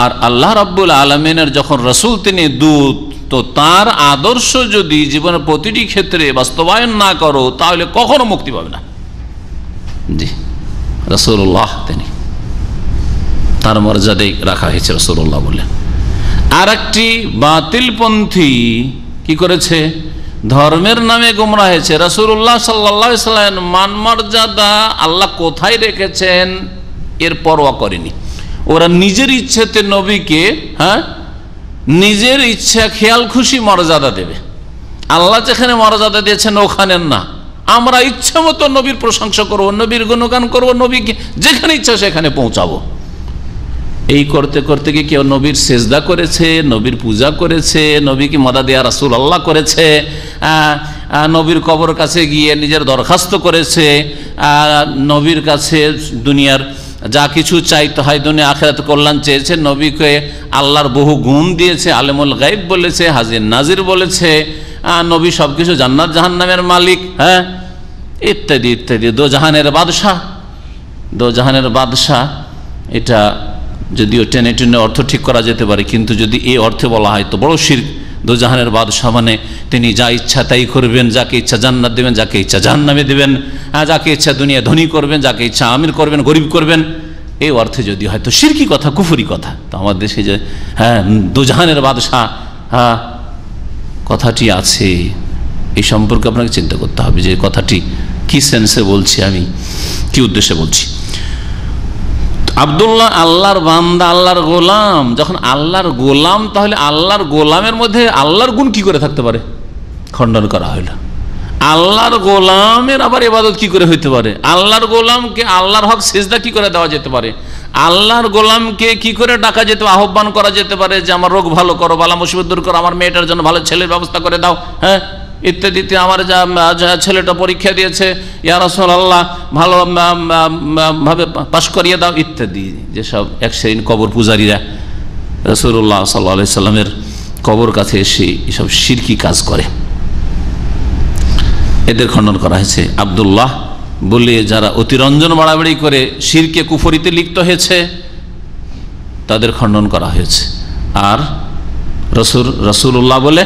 আর আল্লাহ রাব্বুল আলামিনের যখন রাসূল, তিনি দূত, তো তার আদর্শ যদি জীবনের প্রতিটি ক্ষেত্রে বাস্তবায়ন না করো তাহলে কখনো মুক্তি পাবে না। জি, রাসূলুল্লাহ, তিনি, তার মর্যাদায় রাখা হয়েছে রাসূলুল্লাহ বলে। আর একটি বাতিলপন্থী কি করেছে? ধর্মের নামে গোমরাহ হয়েছে। রাসূলুল্লাহ সাল্লাল্লাহু আলাইহি ওয়াসাল্লামের মান মর্যাদা আল্লাহ কোথায় রেখেছেন এর পরোয়া করেনি। ওরা নিজের ইচ্ছেতে নবীকে, নিজের ইচ্ছা খেয়াল খুশি মর্যাদা দেবে। আল্লাহ যেখানে মর্যাদা দিয়েছেন ওখানে না, আমরা ইচ্ছা মতো নবীর প্রশংসা করবো, নবীর গুণগান করবো, নবীকে যেখানে ইচ্ছা সেখানে পৌঁছাবো। এই করতে করতে কি কেউ নবীর সেজদা করেছে, নবীর পূজা করেছে, নবীকে মাদাদ ইয়া রাসূলুল্লাহ করেছে, নবীর কবর কাছে গিয়ে নিজের দরখাস্ত করেছে, নবীর কাছে দুনিয়ার যা কিছু চাইতে হয়, দুনিয়া আখিরাত কল্যাণ চেয়েছে, নবীকে আল্লাহর বহু গুণ দিয়েছে, আলেমুল গায়ব বলেছে, হাজির নাজির বলেছে, নবী সব কিছু, জান্নাত জাহান্নামের মালিক, ইত্যাদি ইত্যাদি, দোজাহানের বাদশাহ। এটা যদিও টেনে টেনে অর্থ ঠিক করা যেতে পারে, কিন্তু যদি এই অর্থে বলা হয় তো বড় শিরক। দোজাহানের বাদশাহ মানে তিনি যা ইচ্ছা তাই করবেন, যাকে ইচ্ছা জান্নাত দেবেন, যাকে ইচ্ছা জাহান্নামে দেবেন, যাকে ইচ্ছা দুনিয়া ধনী করবেন, যাকে ইচ্ছা আমির করবেন, গরিব করবেন। এই অর্থে যদি হয় তো শিরকি কথা, কুফরি কথা। তো আমাদের দেশে যে দোজাহানের বাদশাহ কথাটি আছে, এই সম্পর্কে আপনাকে চিন্তা করতে হবে যে কথাটি কি সেন্সে বলছি, আমি কি উদ্দেশ্যে বলছি। আব্দুল্লাহ আল্লাহর বান্দা, আল্লাহর গোলাম। যখন আল্লাহর গোলাম, তাহলে আল্লাহর গোলামের মধ্যে আল্লাহর গুণ কি করে থাকতে পারে? খণ্ডন করা হইল। আল্লাহর গোলামের আবার ইবাদত কি করে হইতে পারে? আল্লাহর গোলামকে আল্লাহর হক সিজদা কি করে দেওয়া যেতে পারে? আল্লাহর গোলামকে কি করে ডাকা যেতে, আহ্বান করা যেতে পারে যে আমার রোগ ভালো করো, বালা মুসিবত দূর করো, আমার মেয়েটার জন্য ভালো ছেলের ব্যবস্থা করে দাও, হ্যাঁ ইত্যাদিতে, আমার যা ছেলেটা পরীক্ষা দিয়েছে ইয়া রাসূলুল্লাহ ভালো ভাবে পাশ করিয়ে দাও, ইত্যাদি। যেসব এক শ্রেণীর কবর পূজারীরা রাসূলুল্লাহ সাল্লাল্লাহু আলাইহি সাল্লামের কবর কাছে এসে এসব শিরকি কাজ করে, এদের খণ্ডন করা হয়েছে। আব্দুল্লাহ বলে যারা অতিরঞ্জন বাড়াবাড়ি করে শিরকে কুফরিতে লিপ্ত হয়েছে তাদের খণ্ডন করা হয়েছে। আর রাসূলুল্লাহ বলে,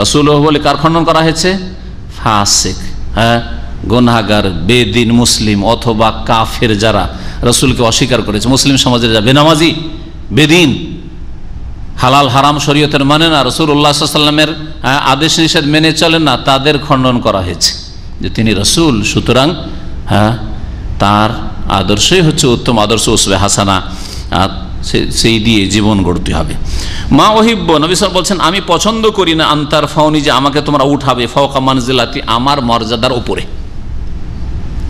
রাসূলুল্লাহ বলে কার খণ্ডন করা হয়েছে? ফাসিক, হ্যাঁ গুনাহগার, বেদিন মুসলিম অথবা কাফের যারা রাসূলকে অস্বীকার করেছে, মুসলিম সমাজের যারা বেনামাজি, বেদিন, হালাল হারাম শরীয়তের মানে না, রাসূলুল্লাহ সাল্লাল্লাহু আলাইহি ওয়াসাল্লামের আদেশ নিষেধ মেনে চলেন না, তাদের খণ্ডন করা হয়েছে যে তিনি রাসূল, সুতরাং হ্যাঁ তার আদর্শই হচ্ছে উত্তম আদর্শ, উসওয়া হাসানা, আর সেই দিয়ে জীবন গড়তে হবে। মা ওহিব্ব, নবী সাল্লাল্লাহু আলাইহি ওয়াসাল্লাম বলছেন আমি পছন্দ করি না আনতার ফাউনি, যে আমাকে তোমরা উঠাবে, ফাওকা মানজিলাতি, আমার মর্যাদার উপরে,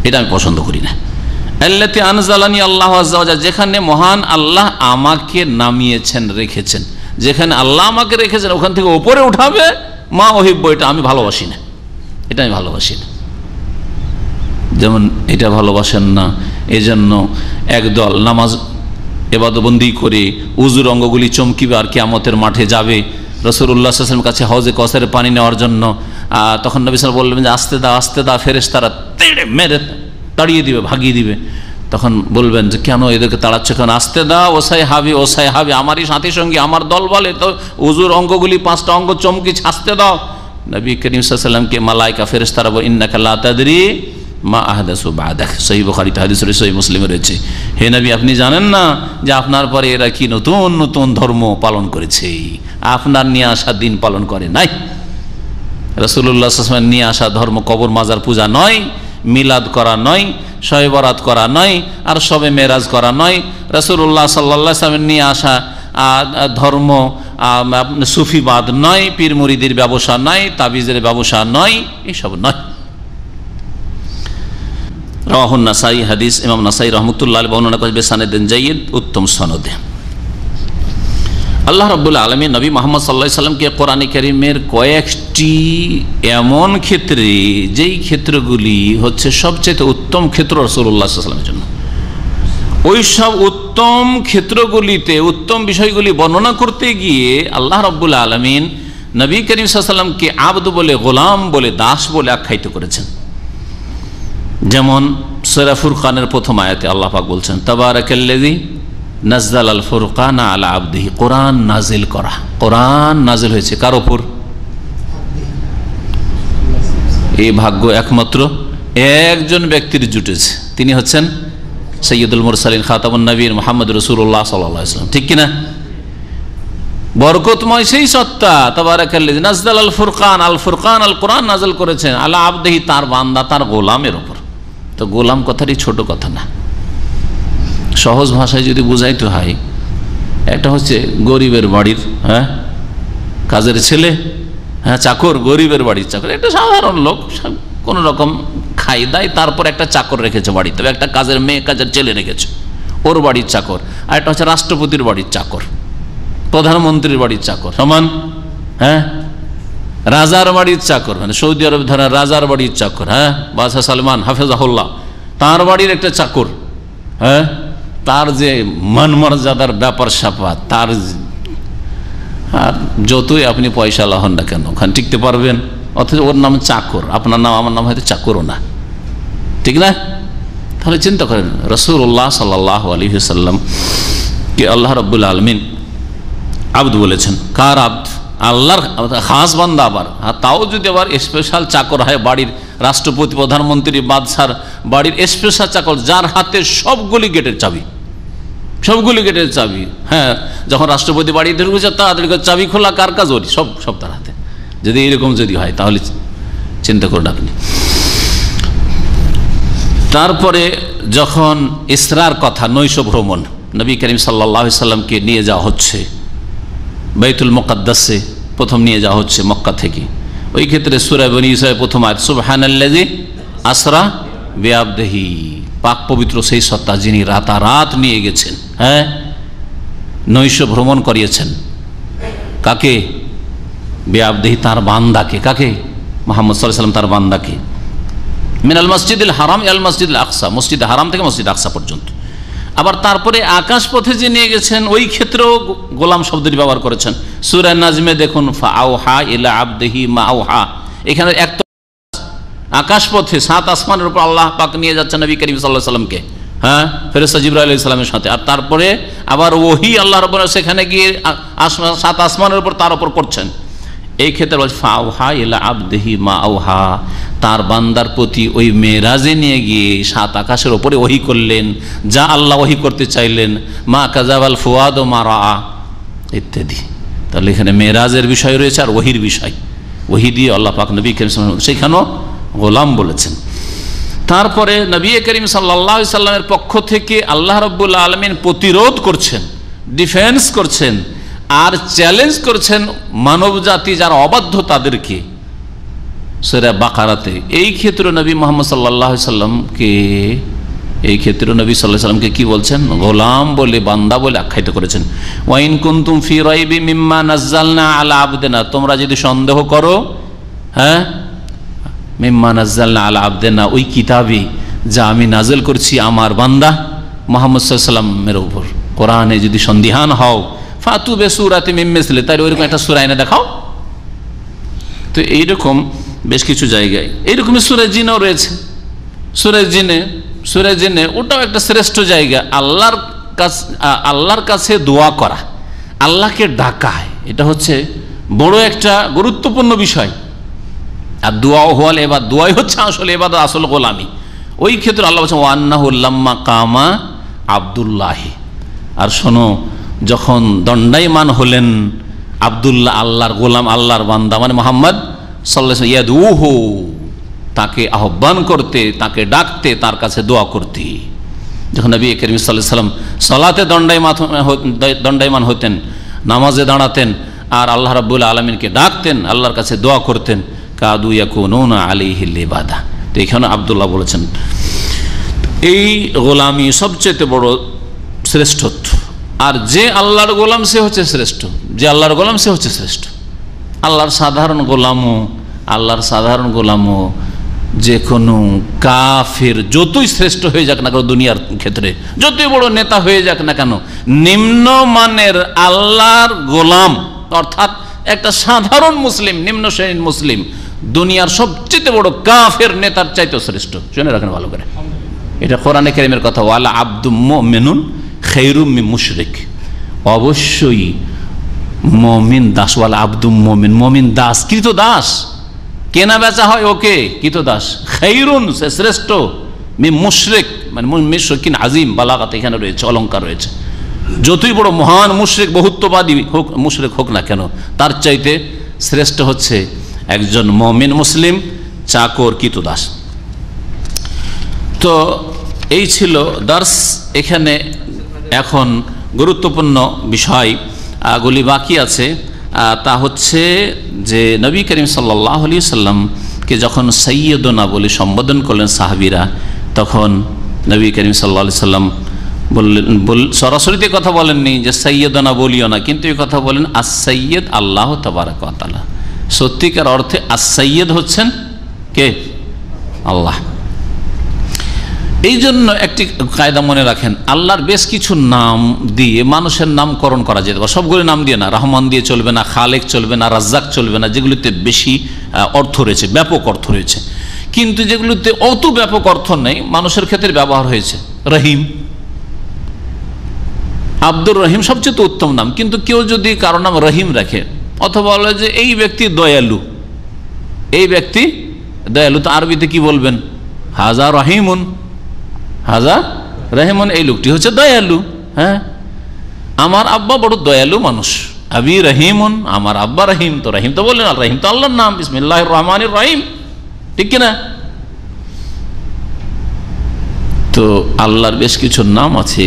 এটা আমি পছন্দ করি না। আল্লাতী আনজালানি আল্লাহু আযজা ওয়া জাল্লা, যেখানে মহান আল্লাহ আমাকে নামিয়েছেন, রেখেছেন, যেখানে আল্লাহ আমাকে রেখেছেন ওখান থেকে উপরে উঠাবে, মা ওহিব্ব, এটা আমি ভালোবাসি না, এটা আমি ভালোবাসি না। যেমন এটা ভালোবাসেন না এজন্য একদল নামাজ ইবাদতবন্দি করে উযুর অঙ্গগুলি চমকিবে আর কিয়ামতের মাঠে যাবে রাসূলুল্লাহ সাল্লাল্লাহু আলাইহি ওয়াসাল্লাম কাছে হাউজে কাউসারের পানি নেওয়ার জন্য, তখন নবী সাল্লাল্লাহু আলাইহি ওয়াসাল্লাম বললেন যে আস্তে দাও আস্তে দাও, ফেরেশতারা তেড়ে মেরে তাড়িয়ে দিবে, ভাগিয়ে দিবে। তখন বলবেন যে কেন এদেরকে তাড়াচ্ছ, কেন? আস্তে দাও, ওসাই হাবি ওসাই হাবি, আমারই সাথী সঙ্গী, আমার দল বলে তো উযুর অঙ্গগুলি 5টা অঙ্গ চমকি আস্তে দাও। নবী করিম সাল্লাল্লাহু আলাইহি ওয়াসাল্লামকে মালায়েকা ফেরেশতারা বলে ইন্নাকা লা তাদরি মা আহদাসু বাদাক, সহিহ বুখারীতে হাদিস রয়েছে, সহিহ মুসলিমে রয়েছে, হে নবী আপনি জানেন না যে আপনার পরে এরা কি নতুন নতুন ধর্ম পালন করেছে, আপনার নিয়ে আসা দিন পালন করে নাই। রাসূলুল্লাহ সাল্লাল্লাহু আলাইহি ওয়াসাল্লাম নিয়ে আসা ধর্ম কবর মাজার পূজা নয়, মিলাদ করা নয়, শবে বরাত করা নয়, আর শবে মেরাজ করা নয়। রাসূলুল্লাহ সাল্লাল্লাহু আলাইহি ওয়াসাল্লাম নিয়ে আসা ধর্ম সুফিবাদ নয়, পীর মুরিদের ব্যবসা নয়, তাবিজের ব্যবসা নয়, এসব নয়। রাওয়াহুন নাসাই, হাদিস ইমাম নাসাই রাহমাতুল্লাহ আলাইহি বর্ণনা করেছেন বিসানাদিন জাইয়্যিদ, উত্তম সনদে। আল্লাহ রাব্বুল আলামিন নবী মুহাম্মদ সাল্লাল্লাহু আলাইহি ওয়াসাল্লামকে কোরআনে কারীমের কয়েকটি এমন ক্ষেত্রে, যেই ক্ষেত্রগুলি হচ্ছে সবচেয়ে উত্তম ক্ষেত্র রাসূলুল্লাহ সাল্লাল্লাহু আলাইহি ওয়াসাল্লামের জন্য, ওই সব উত্তম ক্ষেত্রগুলিতে উত্তম বিষয়গুলি বর্ণনা করতে গিয়ে আল্লাহ রাব্বুল আলামিন নবী করিম সাল্লাল্লাহু আলাইহি ওয়াসাল্লামকে আবদ বলে, গোলাম বলে, দাস বলে আখ্যায়িত করেছেন। যেমন সূরা ফুরকানের প্রথম আয়াতে আল্লাহ পাক বলছেন তাবারাকাল্লাযী নাযাল আল ফুরকান আলা আবদিহি, কোরআন নাজিল করা, কোরআন নাজিল হয়েছে কার উপর? এই ভাগ্য একমাত্র একজন ব্যক্তির জুটেছে, তিনি হচ্ছেন সাইয়্যিদুল মুরসালিন খাতামুন নবীয়্যিন মুহাম্মদ রাসূলুল্লাহ সাল্লাল্লাহু আলাইহি ওয়াসাল্লাম, ঠিক কিনা? বরকতময় সেই সত্তা তাবারাকাল্লাযী নাযাল আল ফুরকান, আল ফুরকান আল কোরআন নাজিল করেছেন আলা আবদিহি, তার বান্দা, তার গোলামের উপর। তো গোলাম কথাটি ছোট কথা না, সহজ ভাষায় যদি বুঝাইতে হয়, একটা হচ্ছে গরিবের বাড়ির হ্যাঁ কাজের ছেলে, হ্যাঁ চাকর, গরিবের বাড়ির চাকর, একটা সাধারণ লোক কোন রকম খাই দায়, তারপর একটা চাকর রেখেছে বাড়িতে, একটা কাজের মেয়ে কাজের ছেলে রেখেছে, ওর বাড়ির চাকর। আর একটা হচ্ছে রাষ্ট্রপতির বাড়ির চাকর, প্রধানমন্ত্রীর বাড়ির চাকর সমান, হ্যাঁ রাজার বাড়ির চাকর, মানে সৌদি আরব ধরা রাজার বাড়ির চাকর, হ্যাঁ বাদশাহ সালমান হাফেজাহুল্লাহ তার বাড়ির একটা চাকর, হ্যাঁ তার যে মান মর্যাদার ব্যাপার স্যাপার, তার আর যতই আপনি পয়সা লাহন না কেন ওখানে টিকতে পারবেন, অথচ ওর নাম চাকর, আপনার নাম আমার নাম হয়তো চাকরও না, ঠিক না? তাহলে চিন্তা করেন রাসূলুল্লাহ সাল্লাল্লাহু আলাইহি ওয়াসাল্লাম কে আল্লাহ রাব্বুল আলামিন আবদ বলেছেন। কার আবদ? আল্লাহর খাস বান্দা। আবার তাও যদি আবার স্পেশাল চাকর হয়, বাড়ির রাষ্ট্রপতি, প্রধানমন্ত্রী, বাদশার বাড়ির স্পেশাল চাকর, যার হাতে সবগুলি গেটের চাবি, সবগুলি গেটের চাবি। হ্যাঁ যখন রাষ্ট্রপতি বাড়িতে ঢুকেছে তাড়াতাড়ি চাবি খোলা কার কাজ? ওর সব তার হাতে। যদি এরকম যদি হয় তাহলে চিন্তা করুন আপনি। তারপরে যখন ইসরার কথা, নৈশ ভ্রমণ, নবী করিম সাল্লাল্লাহু আলাইহি সাল্লামকে নিয়ে যাওয়া হচ্ছে বাইতুল মুকাদ্দাসে, প্রথম নিয়ে যাওয়া হচ্ছে মক্কা থেকে। ওই ক্ষেত্রে সূরা বনী ইসরাঈল প্রথম আয়াত সুবহানাল্লাযী আসরা বিআবদিহি, পাক পবিত্র সেই সত্তা যিনি রাতারাত নিয়ে গেছেন, হ্যাঁ, নৈশ ভ্রমণ করিয়েছেন। কাকে? বেআবদেহি, তার বান্দাকে। কাকে? মুহাম্মদ সাল্লাল্লাহু আলাইহি ওয়াসাল্লাম তার বান্দাকে। মিনাল মসজিদুল হারাম ইলাল মসজিদুল আকসা, মসজিদ হারাম থেকে মসজিদ আকসা পর্যন্ত। আবার তারপরে আকাশ পথে যে নিয়ে গেছেন ওই ক্ষেত্রেও গোলাম শব্দটি ব্যবহার করেছেন। সূরা নাজমে দেখুন, ফাআউহা ইলা আবদিহি মা আউহা। এখানে এক আকাশ পথে 7 আসমানের উপর আল্লাহ পাক নিয়ে যাচ্ছেন নবী করিম সাল্লাল্লাহু আলাইহি ওয়াসাল্লামকে, হ্যাঁ, ফেরেশতা জিবরাইল আলাইহিস সালামের সাথে। আর তারপরে আবার ওহী আল্লাহ রাব্বুল আলামিন সেখানে গিয়ে 7 আসমানের উপর তার উপর করছেন। এই ক্ষেত্রে বলছে ফাআউহা ইলা আবদিহি মা আউহা, তার বান্দার প্রতি ওই মেরাজে নিয়ে গিয়ে 7 আকাশের ওপরে ওহী করলেন, যা আল্লাহ ওহী করতে চাইলেন। মা কাযাবাল ফুয়াদ মা রাআ ইত্যাদি। তাহলে এখানে মেরাজের বিষয় রয়েছে আর ওহীর বিষয়। ওহী দিয়ে আল্লাহ পাক নবী করিম সাল্লাল্লাহু আলাইহি ওয়াসাল্লাম সেখানেও গোলাম বলেছেন। তারপরে নবী করিম সাল্লাল্লাহু আলাইহি ওয়াসাল্লামের পক্ষ থেকে আল্লাহ রাব্বুল আলামিন প্রতিরোধ করছেন, ডিফেন্স করছেন আর চ্যালেঞ্জ করছেন মানব জাতি যারা অবাধ্য তাদেরকে। সূরা বাকারাতে এই ক্ষেত্রে নবী মুহাম্মদ সাল্লাল্লাহু আলাইহি ওয়াসাল্লামকে, এই ক্ষেত্রে নবী সাল্লাল্লাহু আলাইহি ওয়াসাল্লামকে কি বলছেন? গোলাম বলে, বান্দা বলে আখ্যায়িত করেছেন। ওয়া ইন কুনতুম ফি রাইবি মিম্মা নাযালনা আলা আবদিনা, তোমরা যদি সন্দেহ করো, হ্যাঁ, মিম্মা নাযালনা আলা আবদিনা, ওই কিতাবে যা আমি নাযিল করছি আমার বান্দা মুহাম্মদ সাল্লাল্লাহু আলাইহি ওয়াসাল্লামের উপর, কোরআনে যদি সন্দিহান হও, ফাতু বিসূরাতিন মিন মিসলি, তাই ওইরকম একটা সূরা এনে দেখাও। তো এইরকম বেশ কিছু জায়গায় এইরকমই সূরা জিনও রয়েছে। সূরা জিনে ওটাও একটা শ্রেষ্ঠ জায়গা। আল্লাহর কাছে দোয়া করা, আল্লাহকে ডাকা, এটা হচ্ছে বড় একটা গুরুত্বপূর্ণ বিষয়। আর দোয়া হুয়াল ইবাদ, দোয়াই হচ্ছে আসলে ইবাদত, আসল গোলামি। ওই ক্ষেত্রে আল্লাহ বলছেন ওয়া আন্নাহু লাম্মা কামা আব্দুল্লাহি, আর শোনো যখন দণ্ডায়মান হলেন আব্দুল্লাহ, আল্লাহর গোলাম, আল্লাহর বান্দা মানে মুহাম্মদ সাল্লাল্লাহু আলাইহি ইয়াদউহু, তাকে আহ্বান করতে, তাকে ডাকতে, তার কাছে দোয়া করতে। যখন নবী করিম সাল্লাল্লাহু আলাইহি ওয়াসাল্লাম সালাতে দণ্ডায়মান হতেন, নামাজে দাঁড়াতেন আর আল্লাহ রাব্বুল আলামিনকে ডাকতেন, আল্লাহর কাছে দোয়া করতেন, কাদু ইয়াকুনুনা আলাইহি লিবাদা। তো এখানে আব্দুল্লাহ বলেছেন এই গোলামি সবচেয়ে বড় শ্রেষ্ঠত্ব। আর যে আল্লাহর গোলাম সে হচ্ছে শ্রেষ্ঠ, যে আল্লাহর গোলাম সে হচ্ছে শ্রেষ্ঠ। আল্লাহর সাধারণ গোলামও যে কোনো কাফির যতই শ্রেষ্ঠ হয়ে যাক না কেন, দুনিয়ার ক্ষেত্রে যতই বড় নেতা হয়ে যাক না কেন, নিম্নমানের আল্লাহর গোলাম অর্থাৎ একটা সাধারণ মুসলিম, নিম্ন শ্রেণীর মুসলিম দুনিয়ার সবচেয়ে বড় কাফের নেতার চাইতে শ্রেষ্ঠ। শুনে রাখেন ভালো করে, এটা কোরআনে কারীমের কথা। ওয়ালা আব্দুম মুমিনুন খায়রুম মিন মুশরিক, অবশ্যই মুমিন দাস, ওয়ালা আব্দুম মুমিন, মুমিন দাস, কৃত দাস, কেনা বেচা হয় ওকে, কৃত দাস, খায়রুন সে শ্রেষ্ঠ, মিন মুশরিক মানে মুশরিকিন আজিম, বালাগাত এখানে রয়েছে, অলংকার রয়েছে। যতই বড় মহান মুশরিক, বহুত্ববাদী হোক, মুশরিক হোক না কেন, তার চাইতে শ্রেষ্ঠ হচ্ছে একজন মুমিন মুসলিম চাকর, কৃত দাস। তো এই ছিল দার্স। এখানে এখন গুরুত্বপূর্ণ বিষয়গুলি বাকি আছে। তা হচ্ছে যে নবী করিম সাল্লাল্লাহু আলাইহি সাল্লামকে যখন সাইয়্যিদুনা বলে সম্বোধন করলেন সাহাবীরা, তখন নবী করিম সাল্লাল্লাহু আলাইহি সাল্লাম বললেন, সরাসরিতে কথা বলেননি যে সাইয়্যিদুনা বলিও না, কিন্তু এই কথা বলেন আস-সাইয়্যিদ আল্লাহ তাবারাকা ওয়া তাআলা। সত্যিকার অর্থে আস-সাইয়্যিদ হচ্ছেন কে? আল্লাহ। এই জন্য একটি কায়দা মনে রাখেন, আল্লাহর বেশ কিছু নাম দিয়ে মানুষের নামকরণ করা যেতে পারে। সবগুলি নাম দিয়ে না, রহমান দিয়ে চলবে না, খালেক চলবে না, রাজ্জাক চলবে না, যেগুলিতে বেশি অর্থ রয়েছে, ব্যাপক অর্থ রয়েছে। কিন্তু যেগুলিতে অত ব্যাপক অর্থ নেই, মানুষের ক্ষেত্রে ব্যবহার হয়েছে। রহিম, আব্দুর রহিম সবচেয়ে উত্তম নাম, কিন্তু কেউ যদি কারো নাম রহিম রাখে অথবা বলে যে এই ব্যক্তি দয়ালু, এই ব্যক্তি দয়ালু, তো আরবিতে কি বলবেন? হাজা রহিমুন, হাজা রহিমুন, এই লোকটি হচ্ছে দয়ালু। হ্যাঁ, আমার আব্বা বড় দয়ালু মানুষ, আবি রহিমুন, আমার আব্বা রহিম। তো রহিম তো বললেন, রহিম তো আল্লাহর নাম, বিসমিল্লাহির রহমানির রহিম, ঠিক কিনা? তো আল্লাহর বেশ কিছু নাম আছে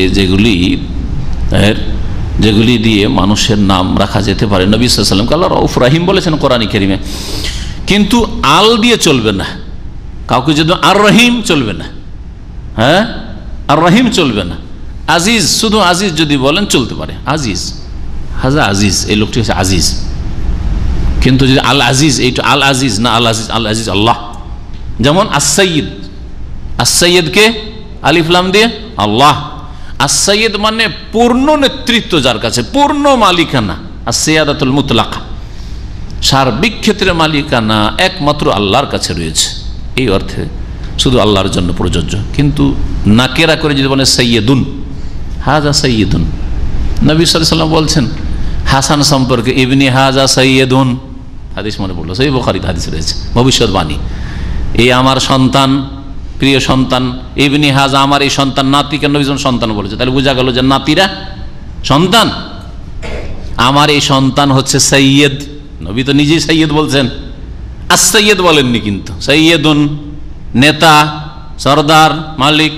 যেগুলি দিয়ে মানুষের নাম রাখা যেতে পারে। নবী সাল্লাল্লাহু আলাইহি ওয়াসাল্লাম আল্লাহ রউফ রহিম বলেছেন কোরআনে কারীমে, কিন্তু আল দিয়ে চলবে না, কাউকে যদি আর রহিম চলবে না। হ্যাঁ, আর রহিম চলবে না। আজিজ, শুধু আজিজ যদি বলেন চলতে পারে, আজিজ, হাজা আজিজ, এই লোকটি হচ্ছে আজিজ। কিন্তু যদি আল আজিজ, এইটা আল আজিজ না, আল আজিজ, আল আজিজ আল্লাহ। যেমন আসসাইয়্যিদ, আসসাইয়্যিদকে আলিফ লাম দিয়ে আল্লাহ। আসসাইয়্যিদ মানে পূর্ণ নেতৃত্ব যার কাছে, পূর্ণ মালিকানা, আসসিয়াদাতুল মুতলাকা, সার্বিক ক্ষেত্রে মালিকানা একমাত্র আল্লাহর কাছে রয়েছে। এই অর্থে শুধু আল্লাহর জন্য প্রযোজ্য। কিন্তু নাকেরা করে যদি বলে সাইয়্যিদুন, হাজা সাইয়্যিদুন, নবী সাল্লাল্লাহু আলাইহি ওয়াসাল্লাম বলছেন হাসান সম্পর্কে, ইবনি হাজা সাইয়্যিদুন, হাদিস মনে পড়লো, সহিহ বুখারীতে হাদিস রয়েছে, ভবিষ্যৎবাণী, এই আমার সন্তান, প্রিয় সন্তান, ইবনি হাজা, আমার এই সন্তান। নাতিকে নবী সন্তান বলেছে, তাহলে বোঝা গেল যে নাতিরা সন্তান। আমার এই সন্তান হচ্ছে সাইয়্যিদ, নবী তো নিজেই সাইয়্যিদ বলছেন, আস-সাইয়্যিদ বলেননি, কিন্তু সাইয়্যিদুন, নেতা, সরদার, মালিক।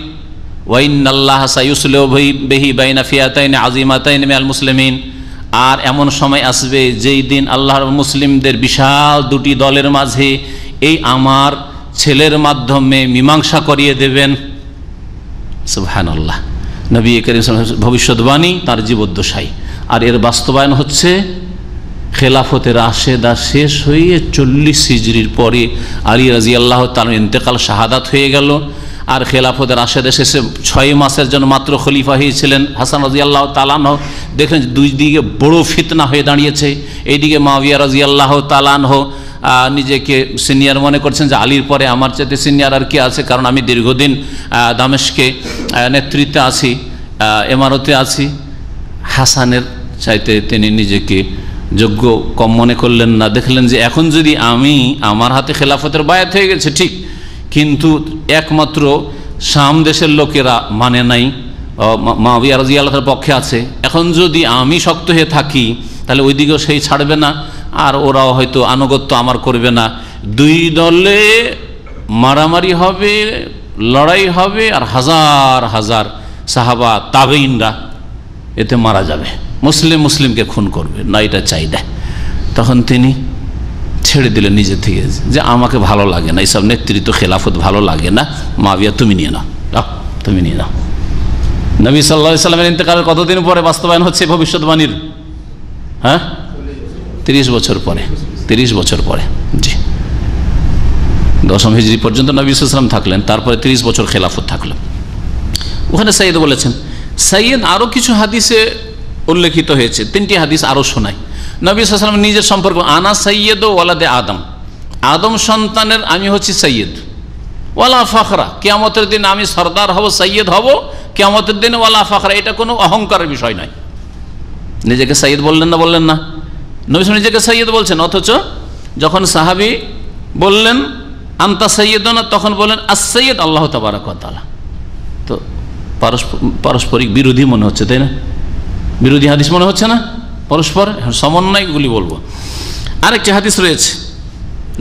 ওয়া ইন্নাল্লাহা সায়ুসলিহু বিহি বাইনা ফিয়াতাইনি আযীমাতাইনি মিনাল মুসলিমিন, আর এমন সময় আসবে যেই দিন আল্লাহর মুসলিমদের বিশাল দুটি দলের মাঝে এই আমার ছেলের মাধ্যমে মীমাংসা করিয়ে দেবেন। সুবহানাল্লাহ, নবী করিম সাল্লাল্লাহু আলাইহি ওয়াসাল্লাম ভবিষ্যৎবাণী, তার জীবদ্দশায়। আর এর বাস্তবায়ন হচ্ছে খেলাফতের রাশেদা শেষ হয়ে 40 হিজরির পরে আলী রাদিয়াল্লাহু তাআলা ইন্তেকাল, শাহাদাত হয়ে গেল। আর খেলাফতের রাশেদা শেষে 6 মাসের জন্য মাত্র খলিফা হয়েছিলেন হাসান রাদিয়াল্লাহু তাআলা আনহু। দেখেন দুই দিকে বড় ফিতনা হয়ে দাঁড়িয়েছে। এইদিকে মুআবিয়া রাদিয়াল্লাহু তাআলা আনহু নিজেকে সিনিয়র মনে করছেন, যে আলীর পরে আমার চাইতে সিনিয়র আর কি আছে, কারণ আমি দীর্ঘদিন দামেস্কে নেতৃত্বে আছি, ইমারতে আছি। হাসানের চাইতে তিনি নিজেকে যোগ্য কম মনে করলেন না। দেখলেন যে এখন যদি আমি, আমার হাতে খেলাফতের বায়াত হয়ে গেছে ঠিক, কিন্তু একমাত্র শাম দেশের লোকেরা মানে নাই, মুআবিয়া রাদিয়াল্লাহু তাআলার পক্ষে আছে। এখন যদি আমি শক্ত হয়ে থাকি তাহলে ওইদিকেও সেই ছাড়বে না, আর ওরাও হয়তো আনুগত্য আমার করবে না। দুই দলে মারামারি হবে, লড়াই হবে, আর হাজার হাজার সাহাবা তাবেঈনরা এতে মারা যাবে, মুসলিমকে খুন করবে না, এটা চাই না। তখন তিনি ছেড়ে দিলেন নিজে থেকে, যে আমাকে ভালো লাগে না এইসব নেতৃত্ব, খেলাফত ভালো লাগে না, মুআবিয়া তুমি নিয়ে নাও, তুমি নিয়ে নাও। নবী সাল্লাল্লাহু আলাইহি ওয়াসাল্লামের ইন্তেকালের কতদিন পরে বাস্তবায়ন হচ্ছে ভবিষ্যৎবাণীর? 30 বছর পরে, 30 বছর পরে। জি, 10ম হিজরি পর্যন্ত নবী সাল্লাল্লাহু আলাইহি ওয়াসাল্লাম থাকলেন, তারপরে 30 বছর খেলাফত থাকলো। ওখানে সাইয়্যিদ বলেছেন। সাইয়্যিদ আরও কিছু হাদিসে উল্লেখিত হয়েছে, 3টি হাদিস আরও শোনায়। নবী সাল্লাল্লাহু আলাইহি ওয়াসাল্লাম নিজের সম্পর্কে, আনা সাইয়্যিদু ওয়ালাদে আদম, আদম সন্তানের আমি হচ্ছি সাইয়্যিদ, ওয়ালা ফাখরা, কিয়ামতের দিন আমি সরদার হব, সাইয়্যিদ হব কিয়ামতের দিনে, ওয়ালা ফাখরা, এটা কোনো অহংকারের বিষয় নয়। নিজেকে সাইয়্যিদ বললেন না, বললেন না, নবী সাল্লাল্লাহু নিজেকে সাইয়্যিদ বলছেন। অথচ যখন সাহাবী বললেন আনতা সাইয়্যিদুনা, তখন বললেন আস-সাইয়্যিদ আল্লাহু তাবারাকা ওয়া তাআলা। তো পারস্পরিক বিরোধী মনে হচ্ছে, তাই না? বিরোধী হাদিস মনে হচ্ছে না? পরস্পর সমন্বয়গুলি বলবো। আরেকটি হাদিস রয়েছে,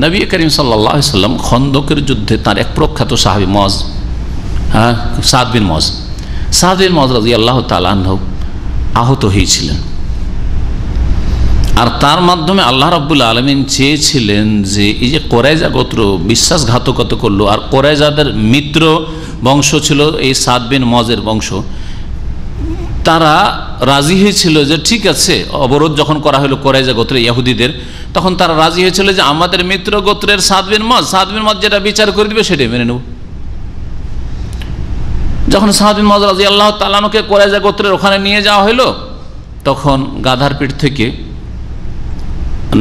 নবী করিম সাল্লাল্লাহু আলাইহি ওয়াসাল্লাম খন্দকের যুদ্ধে তার এক প্রখ্যাত সাহাবী মুআজ, সাদ বিন মুআজ রাদিয়াল্লাহু তাআলা আনহু আহত হয়েছিলেন। আর তার মাধ্যমে আল্লাহ রাব্বুল আলামিন চেয়েছিলেন যে এই যে কোরাইজা গোত্র বিশ্বাসঘাতকতা করলো, আর কোরাইজাদের মিত্র বংশ ছিল এই সাদ বিন মুআজের বংশ, তারা রাজি হয়েছিল যে ঠিক আছে, অবরোধ যখন করা হলো কোরাইজা গোত্রের ইহুদিদের, তখন তারা রাজি হয়েছিল যে আমাদের মিত্র গোত্রের সাদ বিন মুআজ যেটা বিচার করে দিবে সেটাই মেনে নেব। যখন সাদ বিন মুআজ রাদিয়াল্লাহু তাআলা আনহুকে কোরাইজা গোত্রের ওখানে নিয়ে যাওয়া হলো, তখন গাধার পিঠ থেকে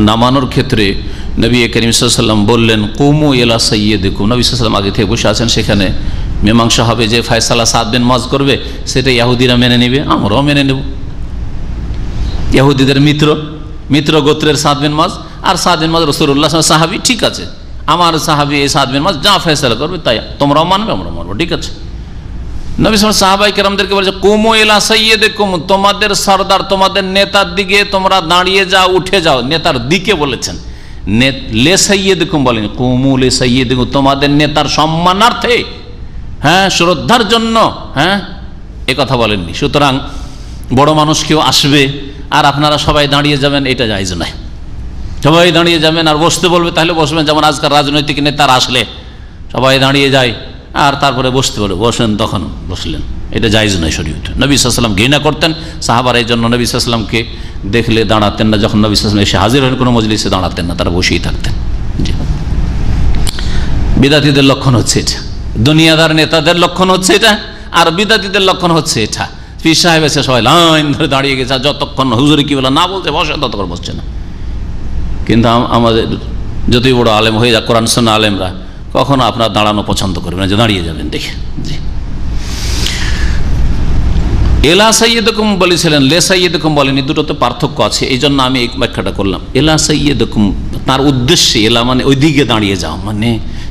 নামানোর ক্ষেত্রে নবী করিম সাল্লাল্লাহু আলাইহি ওয়াসাল্লাম বললেন কুমু ইলা সাইয়্যিদিকুম। নবী সাল্লাল্লাহু আলাইহি ওয়াসাল্লাম আগে থেকে বসে আছেন, সেখানে মীমাংসা হবে, যে ফয়সালা সাদ বিন মুআজ করবে সেটা ইহুদিরা মেনে নেবে, আমরাও মেনে নেব। ইহুদিদের মিত্র গোত্রের সাদ বিন মুআজ, আর সাদ বিন মুআজ রাসূলুল্লাহ সাহাবী, ঠিক আছে আমার সাহাবী এই সাদ বিন মুআজ যা ফয়সালা করবে তাই তোমরাও মানবে, আমরাও মানব, ঠিক আছে। নবী সাল্লাল্লাহু আলাইহি সাহাবায়ে কেরামদেরকে বলেছে কুমু ইলা সাইয়্যিদিকুম, তোমাদের সরদার, তোমাদের নেতার দিকে তোমরা দাঁড়িয়ে যাও, উঠে যাও। নেতার দিকে বলেছেন, লে সাইয়্যিদিকুম বলেন, কুমু লে সাইয়্যিদিকুম, তোমাদের নেতার সম্মানার্থে, শ্রদ্ধার জন্য, এ কথা বলেননি। সুতরাং বড় মানুষ কেউ আসবে আর আপনারা সবাই দাঁড়িয়ে যাবেন, এটা জায়েজ নয়। সবাই দাঁড়িয়ে যাবেন আর বসতে বলবে, তাহলে বসবেন। যেমন আজকাল রাজনৈতিক নেতারা আসলে সবাই দাঁড়িয়ে যায়, আর তারপরে বসেন, তখন বসলেন, এটা জায়েজ নয় শরীয়তে। নবী সাল্লাল্লাহু আলাইহি ওয়াসাল্লাম ঘৃণা করতেন, সাহাবারা এই জন্য নবী সাল্লাল্লাহু আলাইহি ওয়াসাল্লামকে দেখলে দাঁড়াতেন না, যখন নবী সাল্লাল্লাহু আলাইহি ওয়াসাল্লাম এসে হাজির হন কোনো মজলিসে দাঁড়াতেন না, তারা বসেই থাকতেন। জি, বিদাতীদের লক্ষণ হচ্ছে এটা, দুনিয়াদার নেতাদের লক্ষণ হচ্ছে এটা, আর বিদাতীদের লক্ষণ হচ্ছে এটা। পীর সাহেব এসে সবাই লাইন ধরে দাঁড়িয়ে গেছে, যতক্ষণ হুজুরে কি বলে না বলছে বসে ততক্ষণ বসছে না। কিন্তু আমাদের যতই বড় আলেম হয়ে যাক, কোরআন সুন্নাহ আলেমরা কখনো আপনার দাঁড়ানো পছন্দ করবে না, যে দাঁড়িয়ে যাবেন দেখে। জি, এলা সাইয়্যিদুকুম বলেছিলেন, লে সাইয়্যিদুকুম বলেনি, দুটোতে পার্থক্য আছে, এই জন্য আমি এই ব্যাখ্যাটা করলাম। এলা সাইয়্যিদুকুম তার উদ্দেশ্যে, এলা মানে ওই দিকে দাঁড়িয়ে যাও, মানে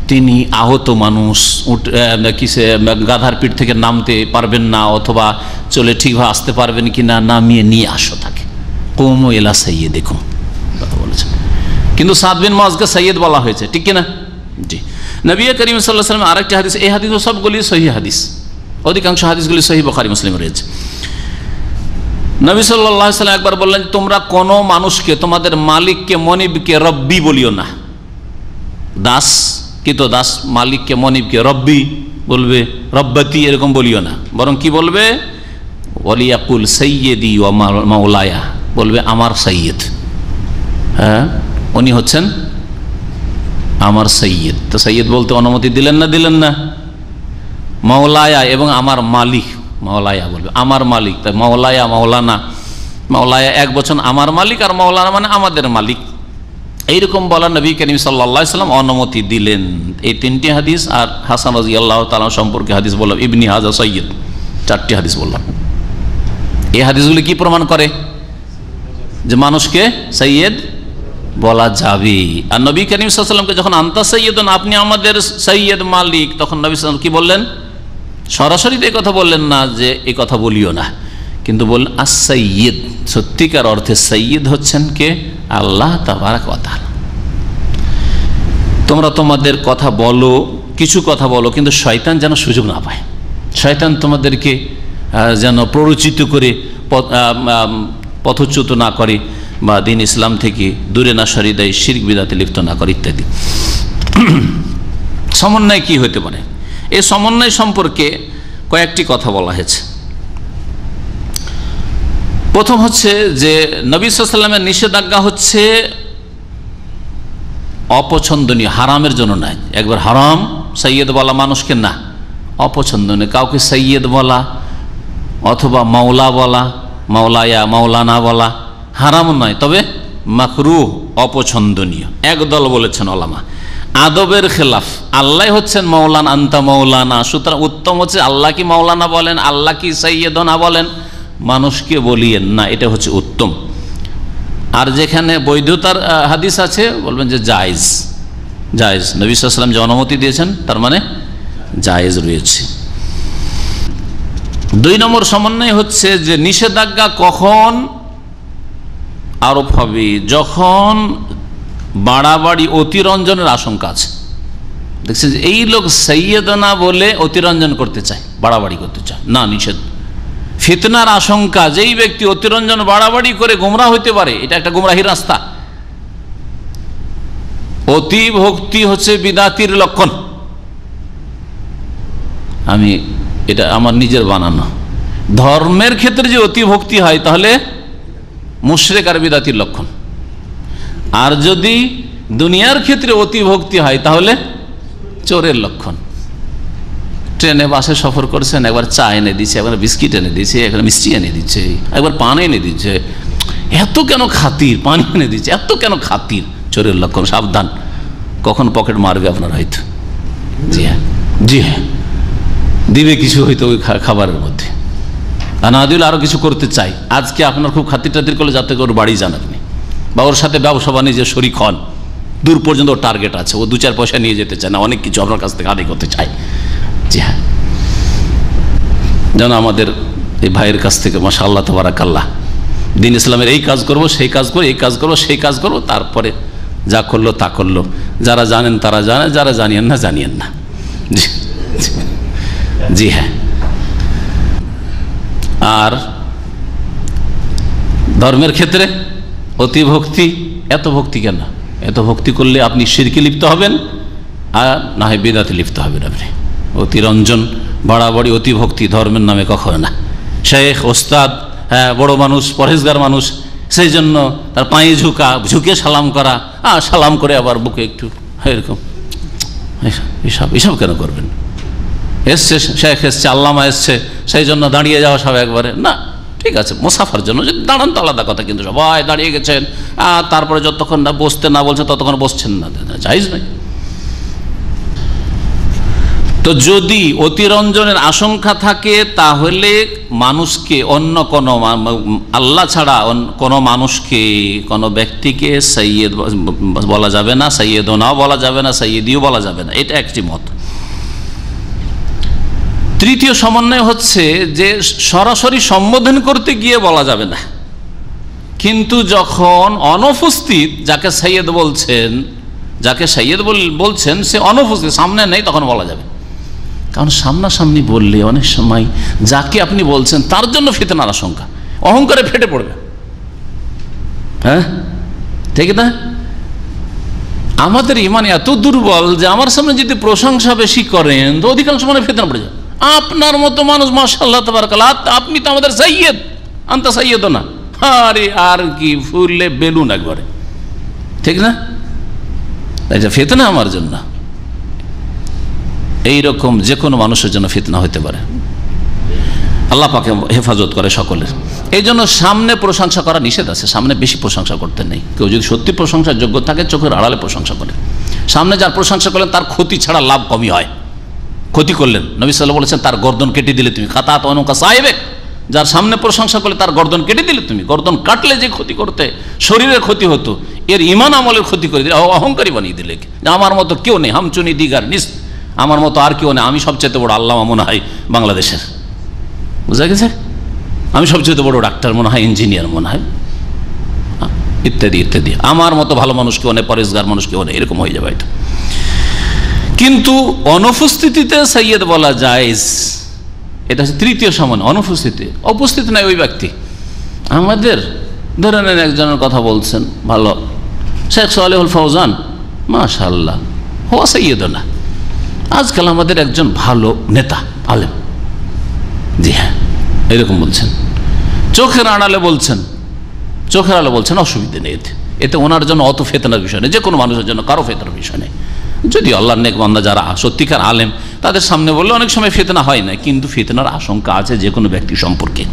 তিনি আহত মানুষ, কিসে গাধার পিঠ থেকে নামতে পারবেন না, অথবা চলে ঠিকভাবে আসতে পারবেন কিনা, নামিয়ে নিয়ে আসো তাকে। কুমু এলা সাইয়্যিদুকুম কথা বলেছেন, কিন্তু সাদ বিন মুআযকে সাইয়্যিদ বলা হয়েছে, ঠিক কিনা? জি। নবী করিম সাল্লাল্লাহু আলাইহি ওয়াসাল্লাম আরেকটি হাদিস, এই হাদিসও সবগুলি সহিহ হাদিস, অধিকাংশ হাদিসগুলি সহিহ বুখারী মুসলিমে রয়েছে। নবী সাল্লাল্লাহু আলাইহি ওয়াসাল্লাম একবার বললেন, তোমরা কোনো মানুষকে, তোমাদের মালিককে, মনিবকে রব্বি বলিও না। দাস কি তো দাস, মালিককে মনিবকে রব্বি বলবে, রব্বাতি এরকম বলিও না, বরং কি বলবে? ওয়ালিয়াকুল সাইয়্যিদি ওয়া মাওলায়া, বলবে আমার সাইয়্যিদ, হ্যাঁ উনি হচ্ছেন আমার সাইয়্যিদ। তো সাইয়্যিদ বলতে অনুমতি দিলেন না? দিলেন না। মাওলায়া এবং আমার মালিক, মাওলায়া বলবে আমার মালিক, তাই মাওলায়া মাওলানা, মাওলায়া এক বচন, আমার মালিক, আর মাওলানা মানে আমাদের মালিক, এইরকম বলা নবী করিম সাল্লাল্লাহু আলাইহি ওয়াসাল্লাম অনুমতি দিলেন। এই তিনটি হাদিস, আর হাসান রাদিয়াল্লাহু তাআলা সম্পর্কে হাদিস বললাম, ইবনি হাজা সাইয়্যিদ, চারটি হাদিস বললাম। এই হাদিসগুলি কি প্রমাণ করে? যে মানুষকে সাইয়্যিদ বলা যাবে। আর নবী করিম সাল্লাল্লাহু আলাইহি ওয়াসাল্লামকে যখন আনতা সাইয়্যিদুন, আপনি আমাদের সাইয়্যিদ মালিক, তখন নবী সাল্লাল্লাহু আলাইহি ওয়াসাল্লাম কি বললেন? সরাসরি এই কথা বললেন না যে এই কথা বলিও না, কিন্তু বললেন আস-সাইয়্যিদ, সত্যিকার অর্থে সাইয়্যিদ হচ্ছেন কে? আল্লাহ তাবারাক ওয়া তাআলা। তোমরা তোমাদের কথা বলো, কিছু কথা বলো, কিন্তু শয়তান যেন সুযোগ না পায়, শয়তান তোমাদেরকে যেন প্ররোচিত করে পথচ্যুত না করে, বা দিন ইসলাম থেকে দূরে না সরিয়ে দেয়, শিরক বিদআতে লিপ্ত না করে ইত্যাদি। সমন্বয় কি হতে পারে? এই সমন্বয় সম্পর্কে কয়েকটি কথা বলা হয়েছে। প্রথম হচ্ছে যে নবী সাল্লাল্লাহু আলাইহি ওয়াসাল্লামের নিষেধাজ্ঞা হচ্ছে অপছন্দনীয়, হারামের জন্য নয়। একবার হারাম সাইয়্যিদ বলা মানুষকে না, অপছন্দনীয় কাউকে সাইয়্যিদ বলা অথবা মাওলা বলা, মাওলায়া মাওলানা বলা হারাম নয়, তবে মাকরুহ, অপছন্দনীয়। একদল বলেছেন ওলামা, আদবের খেলাফ। আল্লাহ হচ্ছেন মাওলানা, আনতা মাওলানা, সুতরাং উত্তম হচ্ছে আল্লাহ কি মাওলানা বলেন, আল্লাহ কি সাইয়্যিদনা বলেন, মানুষকে বলিয়েন না, এটা হচ্ছে উত্তম। আর যেখানে বৈধতার হাদিস আছে বলবেন যে জায়েজ, জায়েজ, নবী সাল্লাল্লাহু আলাইহি ওয়াসাল্লাম যে অনুমতি দিয়েছেন তার মানে জায়েজ রয়েছে। দুই নম্বর সমন্বয় হচ্ছে যে নিষেধাজ্ঞা কখন আরোপ হবে? যখন বাড়াবাড়ি, অতিরঞ্জনের আশঙ্কা আছে। দেখছেন যে এই লোক সাইয়্যিদনা বলে অতিরঞ্জন করতে চায়, বাড়াবাড়ি করতে চায়, না, নিষেধ। ফিতনার আশঙ্কা, যেই ব্যক্তি অতিরঞ্জন বাড়াবাড়ি করে গোমরাহ হইতে পারে, এটা একটা গোমরাহির রাস্তা। অতি ভক্তি হচ্ছে বিদাতির লক্ষণ। আমি এটা আমার নিজের বানানো। ধর্মের ক্ষেত্রে যে অতি ভক্তি হয় তাহলে মুশরিক আর বিদাতির লক্ষণ, আর যদি দুনিয়ার ক্ষেত্রে অতি ভক্তি হয় তাহলে চোরের লক্ষণ। ট্রেনে বাসে সফর করছেন, একবার চা এনে দিচ্ছে, একবার বিস্কিট এনে দিচ্ছে, একবার মিষ্টি এনে দিচ্ছে, একবার পান এনে দিচ্ছে, এত কেন খাতির, পানি এনে দিচ্ছে, এত কেন খাতির, চোরের লক্ষণ। সাবধান, কখন পকেট মারবে আপনার হয়তো। জি হ্যাঁ, জি হ্যাঁ, দিবে কিছু হয়তো ওই খাবারের মধ্যে, আর না দিলে আরো কিছু করতে চাই। আজকে আপনার খুব খাতির টাতির করলে যাতে ওর বাড়ি যান আপনি, বা ওর সাথে ব্যবসা বাণিজ্যে শরিক হন, দূর পর্যন্ত ওর টার্গেট আছে, ও 2-4 পয়সা নিয়ে যেতে চায় না, অনেক কিছু আপনার কাছ থেকে আদায় করতে চায়। জি হ্যাঁ, যেন আমাদের এই ভাইয়ের কাছ থেকে মাশাআল্লাহ তাবারাকাল্লাহ দিন ইসলামের এই কাজ করব, সেই কাজ করবো, এই কাজ করবো, সেই কাজ করবো, তারপরে যা করলো তা করলো। যারা জানেন তারা জানে, যারা জানিয়েন না জানিয়েন না। জি হ্যাঁ। আর ধর্মের ক্ষেত্রে অতি ভক্তি, এত ভক্তি কেন? এত ভক্তি করলে আপনি শিরকে লিপ্ত হবেন, আর না হয় বিদআতে লিপ্ত হবেন আপনি। অতিরঞ্জন, বাড়াবাড়ি, অতিভক্তি ধর্মের নামে কখনো না। শেখ, ওস্তাদ, হ্যাঁ, বড় মানুষ, পরহেজগার মানুষ, সেই জন্য তার পায়ে ঝুঁকে সালাম করা, সালাম করে আবার বুকে একটু এরকম, এসব কেন করবেন? এসছে শেখ, এসছে আল্লামা এসছে, সেই জন্য দাঁড়িয়ে যাওয়া সব একবারে না। ঠিক আছে, মুসাফার জন্য যদি দাঁড়ান তো আলাদা কথা, কিন্তু সবাই দাঁড়িয়ে গেছেন, তারপরে যতক্ষণ না বসতে না বলছে ততক্ষণ বসছেন না, জায়েজ নয়। তো যদি অতিরঞ্জনের আশঙ্কা থাকে তাহলে মানুষকে, অন্য কোনো আল্লাহ ছাড়া কোনো মানুষকে, কোনো ব্যক্তিকে সৈয়দ বলা যাবে না, সৈয়দনাও বলা যাবে না, সৈয়দিও বলা যাবে না, এটা একটি মত। তৃতীয় সমন্বয় হচ্ছে যে সরাসরি সম্বোধন করতে গিয়ে বলা যাবে না, কিন্তু যখন অনুপস্থিত যাকে সৈয়দ বলছেন সে অনুপস্থিত, সামনে নেই, তখন বলা যাবে। কারণ সামনাসামনি বললে অনেক সময় যাকে আপনি বলছেন তার জন্য ফিতনার আশঙ্কা, অহংকারে ফেটে পড়বে। হ্যাঁ, ঠিক না? আমাদের ঈমান এত দুর্বল যে আমার সামনে যদি প্রশংসা বেশি করেন তো অধিকাংশ মানে ফিতনা পড়ে যায়। আপনার মতো মানুষ, মাশাআল্লাহ তাবারাকাল্লাহ, আপনি তো আমাদের সৈয়দ, আনতা সৈয়দ না, আরে আর কি ফুললে বেলুন একবারে, ঠিক না? এটা ফিতনা আমার জন্য। এইরকম যে কোনো মানুষের জন্য ফিতনা হতে পারে, আল্লাহ পাকে হেফাজত করে সকলের। এই জন্য সামনে প্রশংসা করা নিষেধ আছে, সামনে বেশি প্রশংসা করতে নেই। কেউ যদি সত্যি প্রশংসার যোগ্য থাকে চোখের আড়ালে প্রশংসা করে, সামনে যার প্রশংসা করলেন তার ক্ষতি ছাড়া লাভ কমই হয়। ক্ষতি করলেন, নবী সাল্লাল্লাহু আলাইহি ওয়াসাল্লাম বলেছেন তার গর্দন কেটে দিলে তুমি খাতাত অনুকা সাহেবেক, যার সামনে প্রশংসা করলে তার গর্দন কেটে দিলে তুমি, গর্দন কাটলে যে ক্ষতি করতে শরীরের ক্ষতি হতো এর ঈমান আমলের ক্ষতি করে দিলে, অহংকারী বানিয়ে দিলে। আমার মতো কেউ নেই, হামচুনি দিগার নিস, আমার মতো আর কেউ নেই, আমি সবচেয়ে বড় আল্লামা মনে হয় বাংলাদেশের, বুঝা গেছে, আমি সবচেয়ে বড় ডাক্তার মনে হয়, ইঞ্জিনিয়ার মনে হয়, ইত্যাদি ইত্যাদি, আমার মতো ভালো মানুষ কেউ নেই, পরেশগার মানুষ কেউ নেই, এরকম হয়ে যাবে এটা। কিন্তু অনুপস্থিতিতে সৈয়দ বলা জায়েজ, এটা হচ্ছে তৃতীয় সমন্বয়। অনুপস্থিতি, উপস্থিত নাই ওই ব্যক্তি, আমাদের ধরে নেন একজনের কথা বলছেন, ভালো শেখ সালেহুল ফৌজান, মাশাআল্লাহ, হুয়া সৈয়দনা, আজকাল আমাদের একজন ভালো নেতা, আলেম, জি হ্যাঁ, এরকম বলছেন, চোখের আড়ালে বলছেন, অসুবিধা নেই, এতে ওনার জন্য অত ফিতনার বিষয় নেই, যে কোনো মানুষের জন্য কারো ফিতনার বিষয় নেই। যদি আল্লাহর নেক বান্দা যারা সত্যিকার আলেম তাদের সামনে বললে অনেক সময় ফিতনা হয় না, কিন্তু ফিতনার আশঙ্কা আছে যে কোনো ব্যক্তি সম্পর্কে।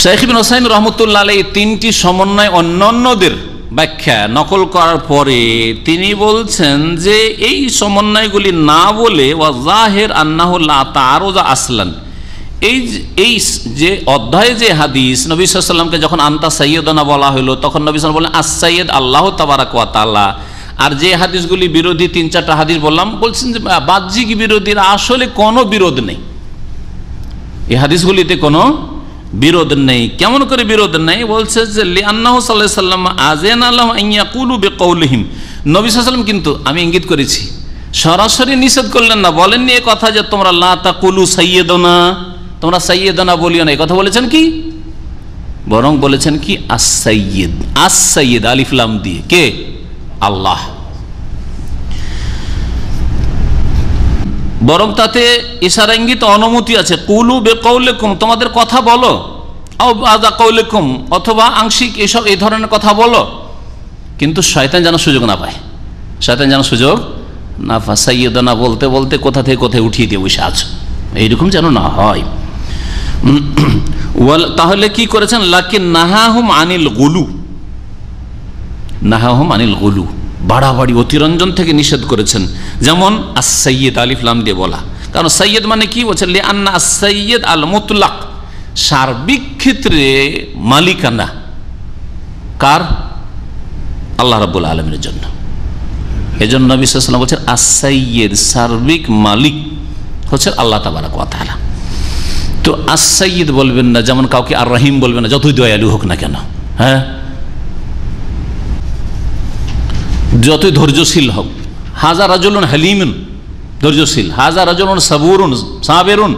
শাইখ ইবনে উসাইমিন রাহমাতুল্লাহ আলাইহি তিনটি সমন্বয় অন্যান্যদের ব্যাখ্যা নকল করার পরে তিনি বলছেন যে এই সমন্বয়গুলি না বলে ওয়া যাহির আন্নাহু লা তাআরুযা আসলান, এই যে অধ্যায়ে যে হাদিস নবী সাল্লাল্লাহু আলাইহি ওয়াসাল্লামকে যখন আনতা সাইয়্যিদুনা বলা হলো তখন নবী সাল্লাল্লাহু আলাইহি ওয়াসাল্লাম বললেন আস-সাইয়্যিদ আল্লাহু তাবারাকা ওয়া তাআলা, আর যে হাদিসগুলি বিরোধী 3-4টা হাদিস বললাম, বলছেন যে বাহ্যিক বিরোধীর আসলে কোনো বিরোধ নেই, এই হাদিসগুলিতে কোনো বিরোধ নেই। কেমন করে বিরোধ নেই? বলছে যে লিআন্নাহু সাল্লাল্লাহু আলাইহি ওয়াসাল্লাম আযানা লাহুম আন ইয়াকুলু বিকাউলিহিম, নবী সাল্লাল্লাহু আলাইহি ওয়াসাল্লাম কিন্তু, আমি ইঙ্গিত করেছি, সরাসরি নিষেধ করলেন না, বলেননি এই কথা যে তোমরা লা তাকুলু সাইয়্যিদুনা, তোমরা সাইয়্যিদুনা বলিও না, এই কথা বলেছেন কি? বরং বলেছেন কি আস-সাইয়্যিদ, আস-সাইয়্যিদ আলিফ লাম দিয়ে, কে? আল্লাহ। বরং তাতে ইশারা ইঙ্গিত অনুমতি আছে, কুলু বিকাউলিকুম, তোমাদের কথা বলো, আও বাযা কাউলিকুম, অথবা আংশিক এসব এই ধরনের কথা বলো, কিন্তু শয়তান যেন সুযোগ না পায়, শয়তান যেন সুযোগ না পায়, সাইয়্যিদুনা বলতে বলতে কোথা থেকে কোথায় উঠিয়ে দিয়ে বসে আছো, এইরকম যেন না হয়। তাহলে কি করেছেন? লাকিন নাহাহুম আনিল গুলু, নাহাহুম আনিল গুলু, বাড়াবাড়ি অতিরঞ্জন থেকে নিষেধ করেছেন। যেমন আস-সাইয়্যিদ আলিফ লাম দিয়ে বলা, কারণ সাইয়্যিদ মানে কি বলছেন? লিআন্না আস-সাইয়্যিদ আল মুতলাক, সার্বিক ক্ষেত্রে মালিকানা কার? আল্লাহ রাব্বুল আলামিনের জন্য। এজন্য নবী সাল্লাল্লাহু আলাইহি ওয়াসাল্লাম বলেছেন আস-সাইয়্যিদ, সার্বিক মালিক হচ্ছে আল্লাহ তাবারাকা ওয়া তাআলা। তো আস-সাইয়্যিদ বলবেন না, যেমন কাউকে আর রহিম বলবেন না, যতই দয়ালু হোক না কেন, হ্যাঁ, যতই ধৈর্যশীল হোক। হাজা রাজুলুন হালিমুন, ধৈর্যশীল, হাজা রাজুলুন সাবুরুন, সাবেরুন,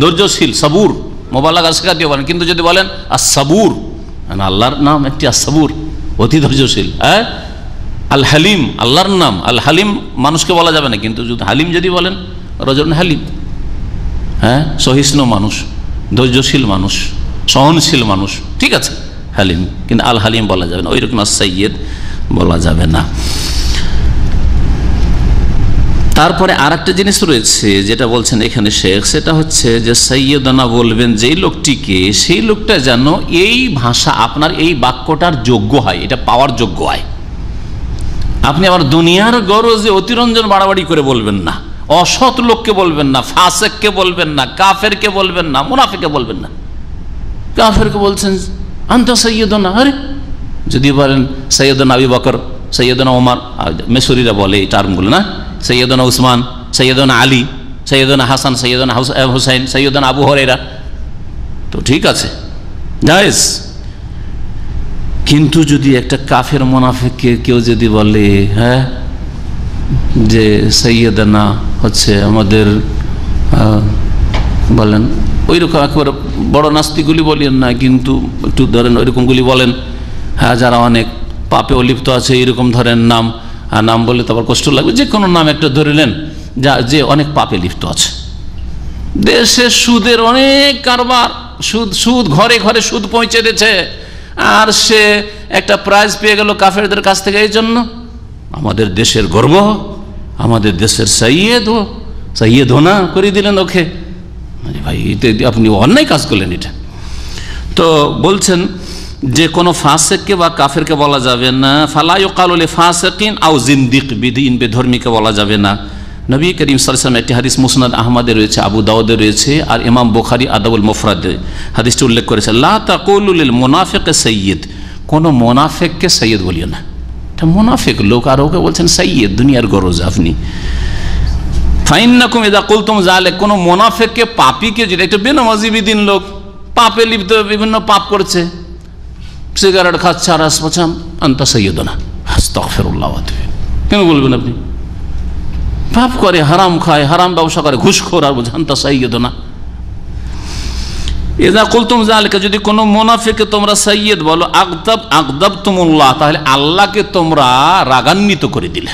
ধৈর্যশীল, সাবুর, মোবালাগা শিখা দিয়ে বলেন, কিন্তু যদি বলেন আস-সাবুর, আল্লাহর নাম একটি আস-সাবুর, অতি ধৈর্যশীল, হ্যাঁ, আল হালিম আল্লাহর নাম, আল হালিম মানুষকে বলা যাবে না, কিন্তু যদি হালিম যদি বলেন রজুলুন হালিম, হ্যাঁ, সহিষ্ণু মানুষ, ধৈর্যশীল মানুষ, সহনশীল মানুষ, ঠিক আছে হালিম, কিন্তু আল হালিম বলা যাবে না, ওই রকম সৈয়দ বলা যাবে না। তারপরে আর একটা জিনিস রয়েছে যেটা বলছেন এখানে শেখ, সেটা হচ্ছে যে সৈয়দনা বলবেন যেই লোকটিকে, সেই লোকটা যেন এই ভাষা আপনার এই বাক্যটার যোগ্য হয়, এটা পাওয়ার যোগ্য হয়। আপনি আবার দুনিয়ার গরজে অতিরঞ্জন বাড়াবাড়ি করে বলবেন না, অসৎ লোককে বলবেন না, ফাসেককে বলবেন না, কাফেরকে বলবেন না, মুনাফিককে বলবেন না। কাফেরকে বলছেন আনতা সৈয়দনা, আরে যদি বলেন সৈয়দনা আবু বকর, সৈয়দনা ওমর, মেসুরিরা বলে এই টার্মগুলো না, সৈয়দনা উসমান, সৈয়দনা আলী, সৈয়দনা হাসান, সৈয়দনা হুসাইন, সৈয়দনা আবু হুরায়রা, তো ঠিক আছে জায়েজ। কিন্তু যদি একটা কাফের মুনাফিককে কেউ যদি বলে, হ্যাঁ, যে সৈয়দনা হচ্ছে আমাদের বলেন ওই রকম একেবারে বড় নাস্তিকগুলি বলেন না, কিন্তু একটু ধরেন ওইরকমগুলি বলেন, হ্যাঁ, যারা অনেক পাপে অলিপ্ত আছে এইরকম ধরেন নাম, আর নাম বলে তো আবার কষ্ট লাগবে, যে কোনো নাম একটা ধরিলেন যে অনেক পাপে লিপ্ত আছে, দেশে সুদের অনেক কারবার, সুদ ঘরে ঘরে সুদ পৌঁছে দিয়েছে, আর সে একটা প্রাইজ পেয়ে গেল কাফেরদের কাছ থেকে, এই জন্য আমাদের দেশের গর্ব, আমাদের দেশের সৈয়দ হোনা করে দিলেন ওকে। মানে ভাই আপনি অন্যায় কাজ করলেন এটা। তো বলছেন যে কোনো ফাসেককে বা কাফেরকে বলা যাবে না, ফালা ইউকালু লিফাসিকিন আও জিন্দিক, বিদিন বেধর্মীকে বলা যাবে না। নবী করিম সাল্লাল্লাহু আলাইহি ওয়াসাল্লাম একটি হাদিস মুসনাদ আহমদে রয়েছে, আবু দাউদে রয়েছে, আর ইমাম বুখারী আদাবুল মুফরাদে হাদিসটি উল্লেখ করেছে, লা তাকুলু লিল মুনাফিক সাইয়্যিদ, কোনো মুনাফিককে সাইয়্যিদ বলিও না, এটা মুনাফিক লোক, আর ওকে বলছেন সাইয়্যিদ, দুনিয়ার গরজ আপনি। ফাইন্নাকুম ইযা কুলতুম যালিক, কোনো মুনাফিককে, পাপীকে, যেটা একটা বেনামাজি বিদিন লোক, পাপে লিপ্ত, বিভিন্ন পাপ করছে, সিগারেট খাচ্ছে আর আসপাচাম, আনতা সৈয়দনা, আস্তাগফিরুল্লাহ ওয়া আতুবু, কেন বলবেন আপনি? পাপ করে, হারাম খায়, হারাম ব্যবসা করে, ঘুষখোর, আর বলছে আনতা সৈয়দনা। ইযা কুলতুম যালিকা, যদি কোনো মুনাফিককে তোমরা সৈয়দ বলো, আগদাবতুমুল্লাহ, তাহলে আল্লাহকে তোমরা রাগান্বিত করে দিলে,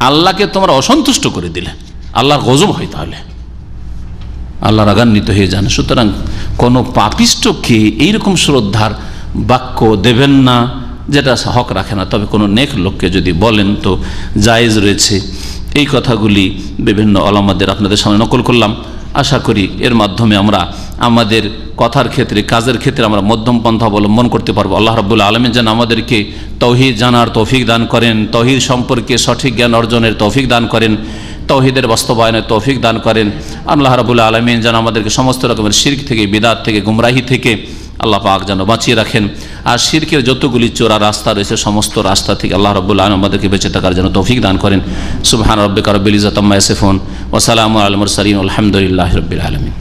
আল্লাহকে তোমরা অসন্তুষ্ট করে দিলে, আল্লাহর গজব হয়, তাহলে আল্লাহ রাগান্বিত হয়ে যান। সুতরাং কোনো পাপিষ্ঠকে এইরকম শ্রদ্ধার বাক্য দেবেন না যেটা হক রাখে না। তবে কোনো নেক লোককে যদি বলেন তো জায়েজ রয়েছে। এই কথাগুলি বিভিন্ন ওলামাদের আপনাদের সামনে নকল করলাম। আশা করি এর মাধ্যমে আমরা আমাদের কথার ক্ষেত্রে, কাজের ক্ষেত্রে আমরা মধ্যম পন্থা অবলম্বন করতে পারবো। আল্লাহ রাব্বুল আলামিন যেন আমাদেরকে তৌহিদ জানার তৌফিক দান করেন, তৌহিদ সম্পর্কে সঠিক জ্ঞান অর্জনের তৌফিক দান করেন, তৌহিদের বাস্তবায়নের তৌফিক দান করেন। আল্লাহ রাব্বুল আলামিন যেন আমাদেরকে সমস্ত রকমের শিরক থেকে, বিদআত থেকে, গুমরাহি থেকে আল্লাহ পাক যেন বাঁচিয়ে রাখেন। আর শিরকের যতগুলি চোরা রাস্তা রয়েছে সমস্ত রাস্তা থেকে আল্লাহ রাব্বুল আলামিন আমাদেরকে বেঁচে থাকার জন্য তৌফিক দান করেন। সুবহান রাব্বিকা রাব্বিল ইজ্জাতি আম্মা ইয়াসিফুন ওয়া সালামুন আলাল মুরসালিন আলহামদুলিল্লাহি রাব্বিল আলামিন।